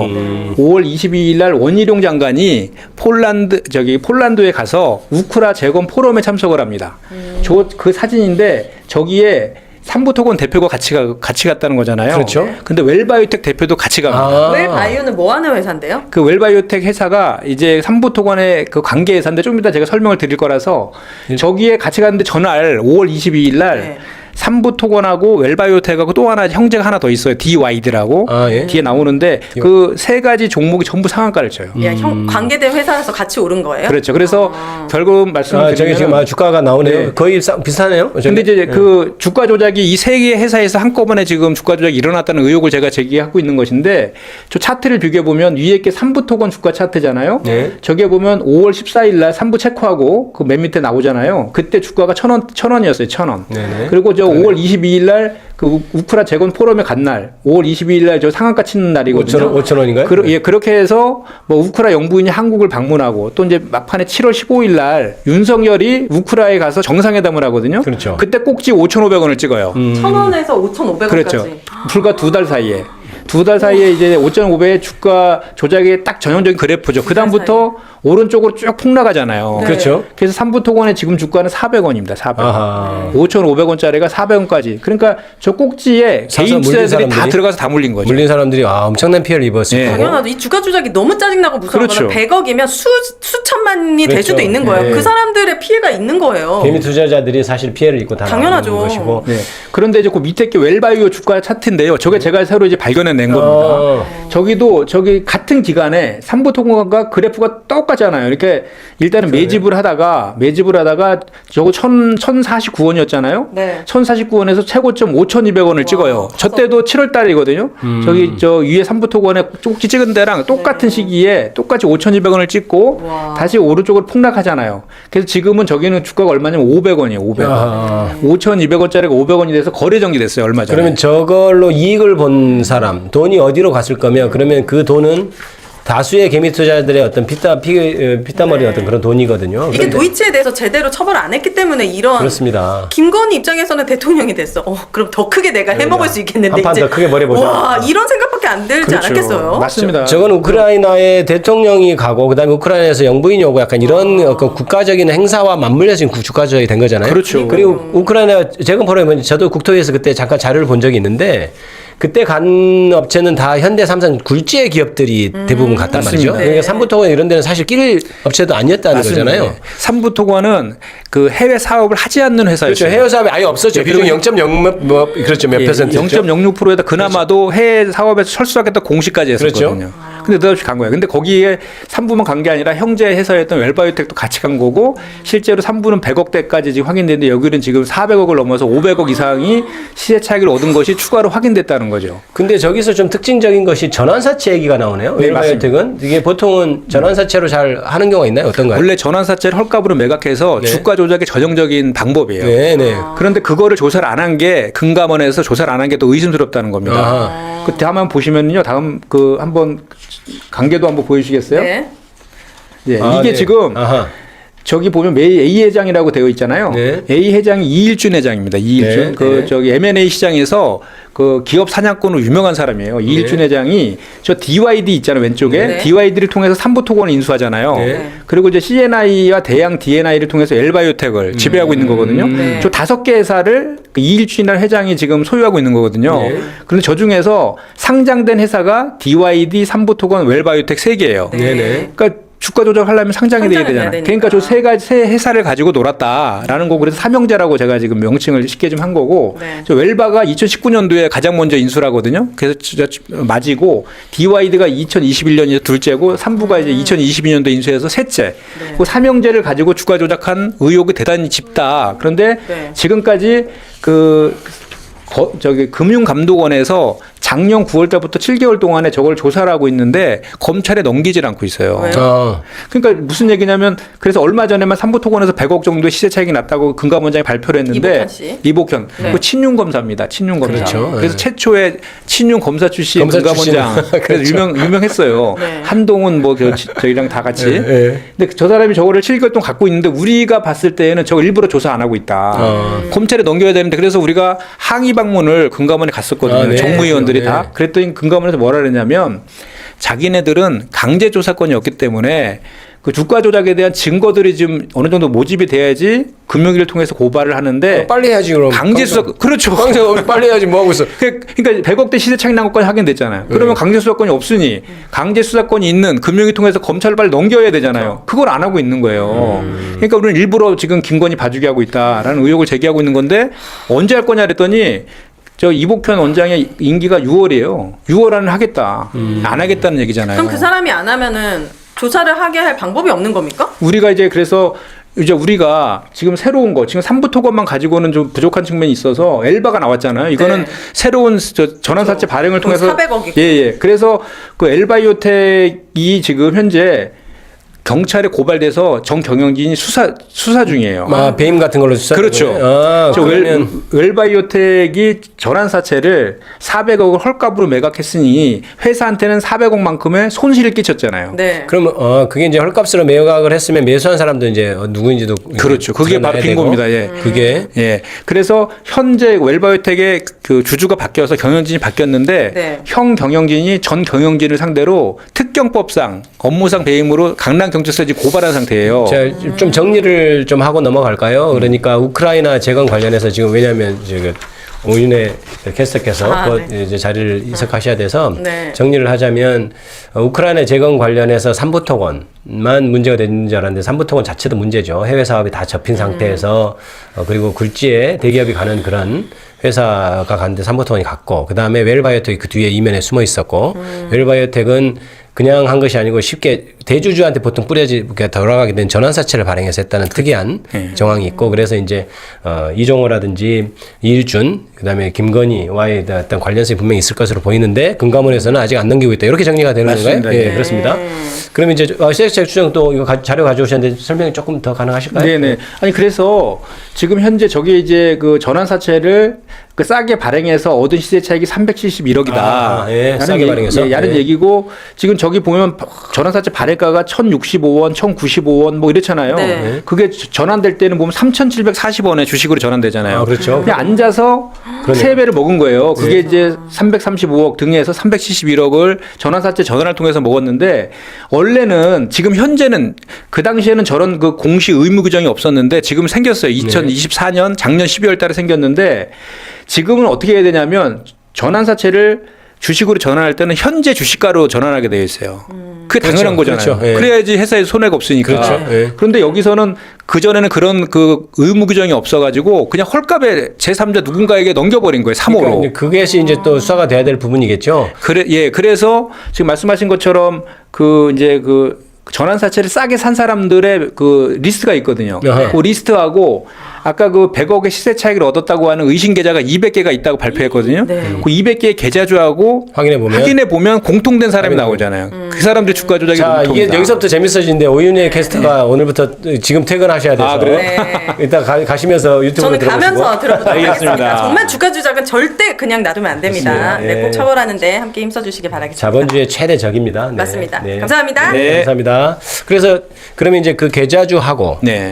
5월 22일 날 원희룡 장관이 폴란드에 가서 우크라 재건 포럼에 참석을 합니다. 저 그 사진인데 저기에 삼부토건 대표가 같이 갔다는 거잖아요. 그렇죠. 근데 웰바이오텍 대표도 같이 갑니다. 웰바이오는 뭐 하는 회사인데요? 그 웰바이오텍 회사가 이제 삼부토건의 그 관계 회사인데 좀 이따 제가 설명을 드릴 거라서 저기에 같이 갔는데 전날 5월 22일 날 네. 삼부토건하고 웰바이오텍하고 또 하나 형제가 하나 더 있어요. DYD라고 예. 뒤에 나오는데 그 세 가지 종목이 전부 상한가를 쳐요. 야, 관계된 회사에서 같이 오른 거예요? 그렇죠. 그래서 결국 말씀드리면 저기 지금 주가가 나오네요. 네. 거의 비슷하네요. 근데 이제 그 주가 조작이 이 세 개의 회사에서 한꺼번에 지금 주가 조작이 일어났다는 의혹을 제가 제기하고 있는 것인데 저 차트를 비교해 보면 위에 게 삼부토건 주가 차트잖아요. 네. 저게 보면 5월 14일 날 3부 체크하고 그 맨 밑에 나오잖아요. 그때 주가가 1,000원이었어요. 1,000원. 네네. 그리고 저 5월 22일 날 그 우크라 재건 포럼에 간 날 5월 22일 날 저 상한가 치는 날이거든요. 5,000원인가요? 예, 그렇게 해서 뭐 우크라 영부인이 한국을 방문하고 또 이제 막판에 7월 15일 날 윤석열이 우크라에 가서 정상회담을 하거든요. 그렇죠. 그때 꼭지 5,500원을 찍어요. 1,000원에서 5,500원까지. 그렇죠. 불과 두 달 사이에. 두 달 사이에 이제 5,500의 주가 조작의 딱 전형적인 그래프죠. 그다음부터 오른쪽으로 쭉 폭락하잖아요. 네. 그렇죠. 그래서 삼부토건의 지금 주가는 400원입니다. 400원. 아하. 5,500원짜리가 400원까지. 그러니까 저 꼭지에 사서 개인 물린 투자자들이 다 사람들이? 들어가서 다 물린 거죠. 물린 사람들이 엄청난 피해를 입었을 예. 거고. 당연하죠. 이 주가 조작이 너무 짜증나고 무서운 그렇죠. 거는 100억이면 수천만이 될 그렇죠. 수도 있는 거예요. 네. 그 사람들의 피해가 있는 거예요. 개미 투자자들이 사실 피해를 입고 다 당연하죠. 나오는 것이고. 네. 그런데 이제 그 밑에 게 웰바이오 주가 차트인데요. 저게 제가 새로 이제 발견해낸 겁니다. 저기 같은 기간에 삼부토건과 그래프가 똑같잖아요. 이렇게 일단은 매집을 하다가 저거 1,049원이었잖아요. 네. 1,049원에서 최고점 5,200원을 찍어요. 저 때도 7월 달이거든요. 저기 저 위에 삼부토건에 쪽지 찍은 데랑 똑같은 시기에 똑같이 5,200원을 찍고 와. 다시 오른쪽으로 폭락하잖아요. 그래서 지금은 저기는 주가가 얼마냐면 500원이에요. 500원. 아하. 5,200원짜리가 500원이 돼서 거래 정지됐어요. 얼마 전에. 그러면 저걸로 이익을 본 사람, 돈이 어디로 갔을 거면 그러면 그 돈은 다수의 개미 투자자들의 어떤 피땀머리 어떤 그런 돈이거든요. 이게 그런데 도이치에 대해서 제대로 처벌을 안 했기 때문에 이런 그렇습니다. 김건희 입장에서는 대통령이 됐어. 그럼 더 크게 내가 해먹을 수 있겠는데 한판 더 크게 벌여보자. 와 이런 생각밖에 안 들지 그렇죠. 않았겠어요? 맞습니다. 저건 우크라이나의 대통령이 가고 그다음에 우크라이나에서 영부인이 오고 약간 이런 어떤 국가적인 행사와 맞물려서 지금 주가 조작이 된 거잖아요. 그렇죠. 그리고 우크라이나 재건 포럼에 저도 국토위에서 그때 잠깐 자료를 본 적이 있는데 그때 간 업체는 다 현대, 삼성 굴지의 기업들이 대부분 갔단 말이죠. 맞습니다. 그러니까 삼부토건 이런 데는 사실 낄 업체도 아니었다는 맞습니다. 거잖아요. 삼부토건은 그 해외 사업을 하지 않는 그렇죠. 회사였어요. 해외 사업이 아예 없었죠. 비중 0.0 그렇죠. 몇 퍼센트. 0.06%에다 그나마도 해외 사업에서 철수하겠다 공시까지 했었거든요. 그렇죠. 근데 느닷없이 간 거예요. 근데 거기에 3부만 간 게 아니라 형제 회사였던 웰바이오텍도 같이 간 거고 실제로 3부는 100억대까지 지금 확인됐는데 여기는 지금 400억을 넘어서 500억 이상이 시세 차익을 얻은 것이 추가로 확인됐다는 거죠. 근데 저기서 좀 특징적인 것이 전환사채 얘기가 나오네요. 네, 웰바이오텍은 이게 보통은 전환사채로 잘 하는 경우가 있나요? 어떤가요? 원래 전환사채를 헐값으로 매각해서 네. 주가 조작의 전형적인 방법이에요. 네네. 그런데 그거를 조사를 안 한 게 금감원에서 조사를 안 한 게 또 의심스럽다는 겁니다. 아하. 그 다음 한번 보시면요. 다음 그 한번 관계도 한번 보여주시겠어요? 네. 예, 아, 이게 네. 지금 아하. 저기 보면 A 회장이라고 되어 있잖아요. 네. A 회장이 이일준 회장입니다. 이일준. 네, 그 네. 저기 M&A 시장에서 그 기업 사냥꾼으로 유명한 사람이에요. 이일준 네. 회장이 저 DYD 있잖아요. 왼쪽에. 네. DYD를 통해서 삼부토건을 인수하잖아요. 네. 그리고 이제 CNI와 대양 DNI를 통해서 엘바이오텍을 지배하고 있는 거거든요. 네. 저 5개 회사를 그 이일준이라는 회장이 지금 소유하고 있는 거거든요. 네. 그런데 저 중에서 상장된 회사가 DYD, 삼부토건, 웰바이오텍 3개예요. 네네. 그러니까 주가 조작하려면 상장이 돼야 상장을 되잖아요. 해야 되니까. 그러니까 저 세 회사를 가지고 놀았다라는 거고 그래서 삼형제라고 제가 지금 명칭을 쉽게 좀 한 거고 네. 저 웰바가 2019년도에 가장 먼저 인수하거든요. 그래서 진짜 맞이고 DYD가 2021년이 둘째고 삼부가 이제 2022년도 인수해서 셋째. 그 삼형제를 가지고 주가 조작한 의혹이 대단히 짙다. 그런데 네. 지금까지 저기 금융감독원에서 작년 9월 달부터 7개월 동안에 저걸 조사를 하고 있는데 검찰에 넘기질 않고 있어요. 왜요? 어. 그러니까 무슨 얘기냐면 그래서 얼마 전에만 삼부토건에서 100억 정도의 시세 차익이 났다고 금감원장이 발표를 했는데 이복현 씨. 이복현. 네. 그 친윤 검사입니다. 친윤 검사. 그렇죠. 그래서 네. 최초의 친윤 검사 출신 검사 금감원장. 출신. 그래서 유명했어요. 네. 한동훈 뭐 저희랑 다 같이. 네. 근데 저 사람이 저거를 7개월 동안 갖고 있는데 우리가 봤을 때는 저거 일부러 조사 안 하고 있다. 검찰에 넘겨야 되는데 그래서 우리가 항의 방문을 금감원에 갔었거든요. 아, 네. 정무위원들이 네. 다. 그랬더니 금감원에서 뭐라 그러냐면 자기네들은 강제 조사권이 없기 때문에 그 주가 조작에 대한 증거들이 좀 어느 정도 모집이 돼야지 금융위를 통해서 고발을 하는데 빨리 해야지 그럼. 강제 수사 그렇죠. 강제 빨리 해야지 뭐 하고 있어. 그러니까 100억대 시세 차익 난 것까지 확인됐잖아요. 그러면 강제 수사권이 없으니 강제 수사권이 있는 금융위 통해서 검찰을 빨리 넘겨야 되잖아요. 그걸 안 하고 있는 거예요. 그러니까 우리는 일부러 지금 김건희 봐주기 하고 있다라는 의혹을 제기하고 있는 건데 언제 할 거냐 그랬더니 저 이복현 원장의 임기가 6월이에요. 6월 안에 하겠다. 안 하겠다는 얘기잖아요. 그럼 그 사람이 안 하면은 조사를 하게 할 방법이 없는 겁니까? 우리가 이제 그래서 이제 우리가 지금 새로운 거 지금 삼부토건만 가지고는 좀 부족한 측면이 있어서 엘바가 나왔잖아요. 이거는 네. 새로운 전환사채 발행을 돈 통해서 400억이고. 예. 그래서 그 엘바이오텍이 지금 현재 경찰에 고발돼서 정 경영진이 수사 중이에요. 배임 같은 걸로 수사. 그렇죠. 아, 저 그러면 웰바이오텍이 전환사채를 400억을 헐값으로 매각했으니 회사한테는 400억만큼의 손실을 끼쳤잖아요. 네. 그러면 그게 이제 헐값으로 매각을 했으면 매수한 사람도 이제 누구인지도 그렇죠. 그게 바로 드러나야 빈 되고. 겁니다. 예. 그게 예. 그래서 현재 웰바이오텍의 그 주주가 바뀌어서 경영진이 바뀌었는데 네. 형 경영진이 전 경영진을 상대로 특경법상 업무상 배임으로 강남경찰서에 지금 고발한 상태예요. 자, 좀 정리를 좀 하고 넘어갈까요? 그러니까 우크라이나 재건 관련해서 지금 왜냐하면 이제 오윤혜 캐스터께서 네. 이제 자리를 이석하셔야 돼서 네. 정리를 하자면 우크라이나 재건 관련해서 삼부토건만 문제가 되는 줄 알았는데 삼부토건 자체도 문제죠. 해외 사업이 다 접힌 상태에서 그리고 굴지에 대기업이 가는 그런 회사가 갔는데 삼부토건이 갔고 그 다음에 웰바이오텍이 그 뒤에 이면에 숨어 있었고 웰바이오텍은 그냥 한 것이 아니고 쉽게 대주주한테 보통 돌아가게 된 전환사채를 발행해서 했다는 특이한 정황이 있고 그래서 이제 이종호라든지 이일준 그다음에 김건희와의 어떤 관련성이 분명히 있을 것으로 보이는데 금감원에서는 아직 안 넘기고 있다 이렇게 정리가 되는 맞습니다. 건가요? 예, 네. 그렇습니다. 그럼 이제 시세차익 추정 또 이거 자료 가져오셨는데 설명이 조금 더 가능하실까요? 네네. 아니 그래서 지금 현재 저게 이제 그 전환사채를 그 싸게 발행해서 얻은 시세 차익이 371억이다. 예, 싸게 발행해서. 라는 예. 얘기고 지금 저기 보면 전환사채 발행가가 1,065원, 1,095원 뭐 이랬잖아요. 네. 그게 전환될 때는 보면 3,740원에 주식으로 전환되잖아요. 그렇죠. 그냥 앉아서 그러네요. 3배를 먹은 거예요. 그게 이제 335억 등에서 371억을 전환사채 전환을 통해서 먹었는데 원래는 지금 현재는 그 당시에는 저런 그 공시 의무 규정이 없었는데 지금 생겼어요. 2024년 작년 12월 달에 생겼는데 지금은 어떻게 해야 되냐면 전환사채를 주식으로 전환할 때는 현재 주식가로 전환하게 되어 있어요. 그게 당연한 그렇죠. 거잖아요. 그렇죠. 예. 그래야지 회사에 손해가 없으니까. 그렇죠. 예. 그런데 여기서는 그전에는 그런 그 의무 규정이 없어가지고 그냥 헐값에 제3자 누군가에게 넘겨버린 거예요. 3호로. 그러니까 그것이 이제 또 수사가 돼야 될 부분이겠죠. 그래서 지금 말씀하신 것처럼 그 이제 그 전환 사채를 싸게 산 사람들의 그 리스트가 있거든요. 아하. 그 리스트하고 아까 그 100억의 시세 차익을 얻었다고 하는 의심 계좌가 200개가 있다고 발표했거든요. 네. 그 200개의 계좌주하고 확인해 보면 공통된 사람이 나오잖아요. 그 사람들 주가 조작이 자, 공통이다. 이게 여기서부터 재밌어지는데 오윤희 캐스터가 오늘부터 지금 퇴근하셔야 돼서 아, 그래요? 네. 일단 가시면서 유튜브로 저는 들어보시고 가면서 들어보도록 알겠습니다. 하겠습니다. 정말 주가 조작은 절대 그냥 놔두면 안 됩니다. 그렇습니다. 네, 꼭 예. 처벌하는데 함께 힘써주시기 바라겠습니다. 자본주의의 최대 적입니다. 네. 맞습니다. 네. 감사합니다. 네. 감사합니다. 그래서 그러면 이제 그 계좌주하고 네.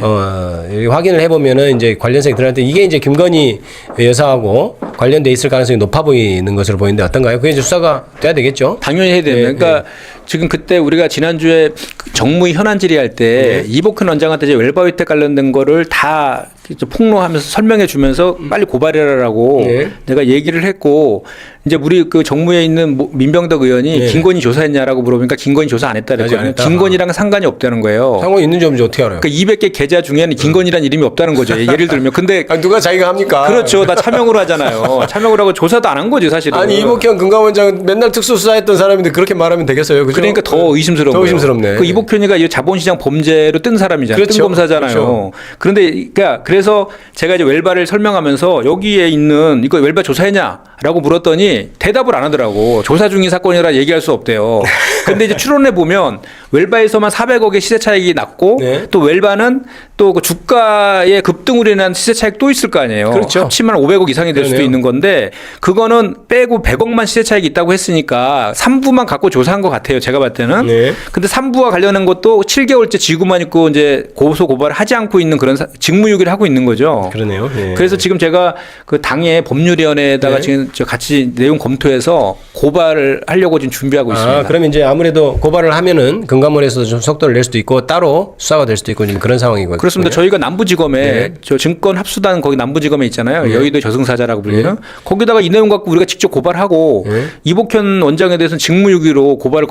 여기 확인을 해보면은 이제 관련성이 드러날 때 이게 이제 김건희 여사하고 관련돼 있을 가능성이 높아 보이는 것으로 보이는데 어떤가요? 그게 이제 수사가 돼야 되겠죠. 당연히 해야 됩니다. 네, 그러니까 지금 그때 우리가 지난주에 정무위 현안 질의할 때 이복현 원장한테 이제 웰바위텍 관련된 거를 다 폭로하면서 설명해 주면서 빨리 고발해라라고 네. 내가 얘기를 했고 이제 우리 그 정무에 있는 민병덕 의원이 네. 김건희 조사했냐라고 물어보니까 김건희 조사 안 했다 아직 안 그랬거든요. 했다. 김건희랑 상관이 없다는 거예요. 상관이 있는지 없는지 어떻게 알아요? 그러니까 200개 계좌 중에는 김건희라는 이름이 없다는 거죠. 예를 들면 근데 아니, 누가 자기가 합니까? 그렇죠. 나 차명으로 하잖아요. 차명으로 하고 조사도 안 한 거지 사실은. 아니 이복현 금감원장은 맨날 특수수사했던 사람인데 그렇게 말하면 되겠어요, 그죠? 그러니까 더 의심스러운 더 거예요. 의심스럽네. 그 이복현이가 이 자본시장 범죄로 뜬 사람이잖아요. 그렇죠. 뜬 검사잖아요. 그렇죠. 그런데 그러니까 그래서 제가 이제 웰바를 설명하면서 여기에 있는 이거 웰바 조사했냐라고 물었더니 대답을 안 하더라고. 조사 중인 사건이라 얘기할 수 없대요. 근데 이제 추론해 보면 웰바에서만 400억의 시세 차익이 났고 네. 또 웰바는 또 그 주가의 급등으로 인한 시세 차익 또 있을 거 아니에요. 그렇죠. 합치면 500억 이상이 될 수도 그러네요. 있는 건데 그거는 빼고 100억만 시세 차익이 있다고 했으니까 3부만 갖고 조사한 것 같아요. 제가 봤을 때는. 네. 근데 3부와 관련한 것도 7개월째 지구만 있고 이제 고소 고발을 하지 않고 있는 그런 직무유기를 하고 있는 거죠. 그러네요. 네. 그래서 지금 제가 그 당의 법률위원회에다가 네. 지금 저 같이 내용 검토해서 고발을 하려고 지금 준비하고 있습니다. 그러면 이제 아무래도 고발을 하면은 금감원에서 좀 속도를 낼 수도 있고 따로 수사가 될 수도 있고 지금 그런 상황이거든요. 그렇습니다. 저희가 남부지검에 네. 저 증권 합수단 거기 남부지검에 있잖아요. 여의도 저승사자라고 불리는 네. 거기다가 이 내용 갖고 우리가 직접 고발하고 네. 이복현 원장에 대해서는 직무유기로 고발할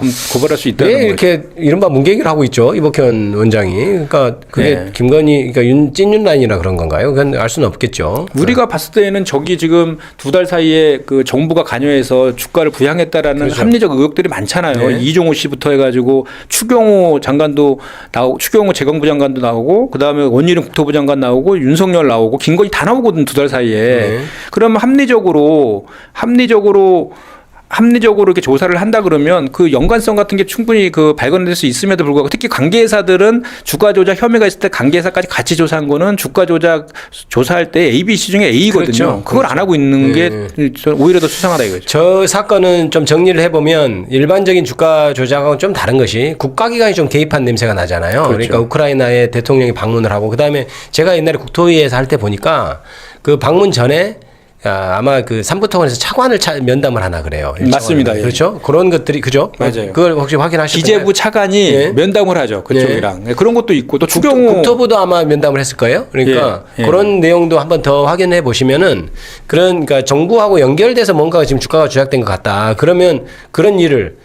수 있다는 왜 거죠. 이렇게 이른바 문개기를 하고 있죠, 이복현 원장이. 그러니까 그게 네. 김건희, 그러니까 찐윤라인이라 그런 건가요? 그건 알 수는 없겠죠. 우리가 봤을 때에는 저기 지금 2달 사이에 그 정부가 관여해서 주가를 부양했다라는 그렇죠. 합리적 의혹들이 많잖아요. 네. 이종호 씨부터 해가지고 추경호 장관도 나오고 추경호 재경부 장관도 나오고 그다음에 원희룡 국토부 장관 나오고 윤석열 나오고 김건희 다 나오거든 2달 사이에. 네. 그러면 합리적으로 이렇게 조사를 한다 그러면 그 연관성 같은 게 충분히 그 발견될 수 있음에도 불구하고 특히 관계회사들은 주가 조작 혐의가 있을 때 관계회사까지 같이 조사한 거는 주가 조작 조사할 때 A, B, C 중에 A거든요. 그렇죠. 그걸 안 하고 있는 게 오히려 더 수상하다 이거죠. 저 사건은 좀 정리를 해보면 일반적인 주가 조작하고는 좀 다른 것이 국가기관이 좀 개입한 냄새가 나잖아요. 그렇죠. 그러니까 우크라이나에 대통령이 방문을 하고 그다음에 제가 옛날에 국토위에서 할 때 보니까 그 방문 전에 아마 그 삼부토건에서 차관을 면담을 하나 그래요. 맞습니다. 예. 그렇죠. 그런 것들이 그죠? 맞아요. 그걸 혹시 확인하셨나요? 기재부 차관이 예. 면담을 하죠. 그쪽이랑. 그런 것도 있고 또 추경호 국토부도 아마 면담을 했을 거예요. 그러니까 예. 예. 그런 내용도 한번 더 확인해 보시면은 그러니까 정부하고 연결돼서 뭔가가 지금 주가가 조작된 것 같다. 그러면 그런 일을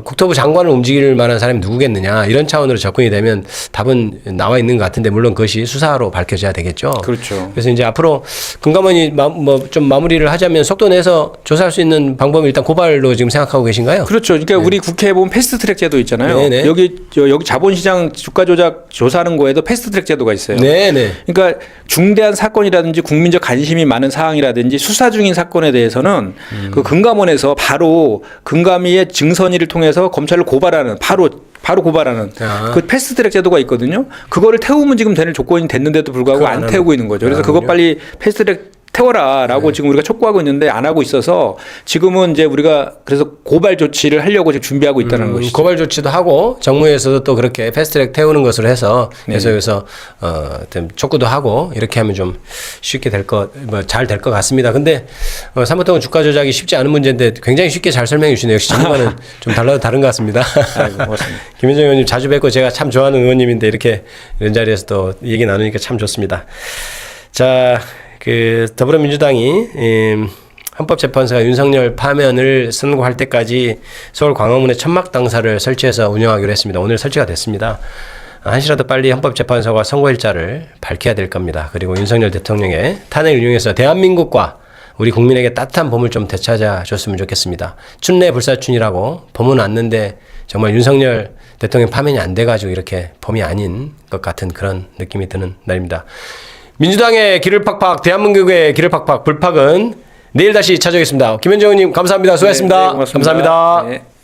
국토부 장관을 움직일 만한 사람이 누구겠느냐 이런 차원으로 접근이 되면 답은 나와 있는 것 같은데 물론 그것이 수사로 밝혀져야 되겠죠. 그렇죠. 그래서 이제 앞으로 금감원이 뭐 좀 마무리를 하자면 속도 내서 조사할 수 있는 방법은 일단 고발로 지금 생각하고 계신가요? 그렇죠. 그러니까 우리 국회에 보면 패스트트랙 제도 있잖아요. 네네. 여기 자본시장 주가 조작 조사하는 거에도 패스트트랙 제도가 있어요. 네네. 그러니까 중대한 사건이라든지 국민적 관심이 많은 사항이라든지 수사 중인 사건에 대해서는 그 금감원에서 바로 금감위의 증선위를 통해서 검찰을 고발하는 바로 고발하는 그 패스트트랙 제도가 있거든요. 그거를 태우면 지금 되는 조건이 됐는데도 불구하고 그걸 안 안 태우고 있는 거죠. 그래서 그거 빨리 패스트트랙 태워라라고 지금 우리가 촉구하고 있는데 안 하고 있어서 지금은 이제 우리가 그래서 고발 조치를 하려고 지금 준비하고 있다는 것이죠. 고발 조치도 하고 정무에서도 또 그렇게 패스트트랙 태우는 것으로 해서 계속해서 좀 촉구도 하고 이렇게 하면 좀 쉽게 잘 될 것 같습니다. 근데 삼부토건 주가 조작이 쉽지 않은 문제인데 굉장히 쉽게 잘 설명해 주시네요. 역시 전문가는 좀 다른 것 같습니다. 아이고, 고맙습니다. 김현정 의원님 자주 뵙고 제가 참 좋아하는 의원님인데 이렇게 이런 자리에서 또 얘기 나누니까 참 좋습니다. 자, 그 더불어민주당이 헌법재판소가 윤석열 파면을 선고할 때까지 서울 광화문에 천막 당사를 설치해서 운영하기로 했습니다. 오늘 설치가 됐습니다. 한시라도 빨리 헌법재판소가 선고일자를 밝혀야 될 겁니다. 그리고 윤석열 대통령의 탄핵을 이용해서 대한민국과 우리 국민에게 따뜻한 봄을 좀 되찾아 줬으면 좋겠습니다. 춘내 불사춘이라고 봄은 왔는데 정말 윤석열 대통령 파면이 안 돼가지고 이렇게 봄이 아닌 것 같은 그런 느낌이 드는 날입니다. 민주당의 길을 팍팍, 대한민국의 길을 팍팍, 불팍은 내일 다시 찾아오겠습니다. 김현정 의원님 감사합니다. 수고하셨습니다. 네, 고맙습니다. 감사합니다. 네.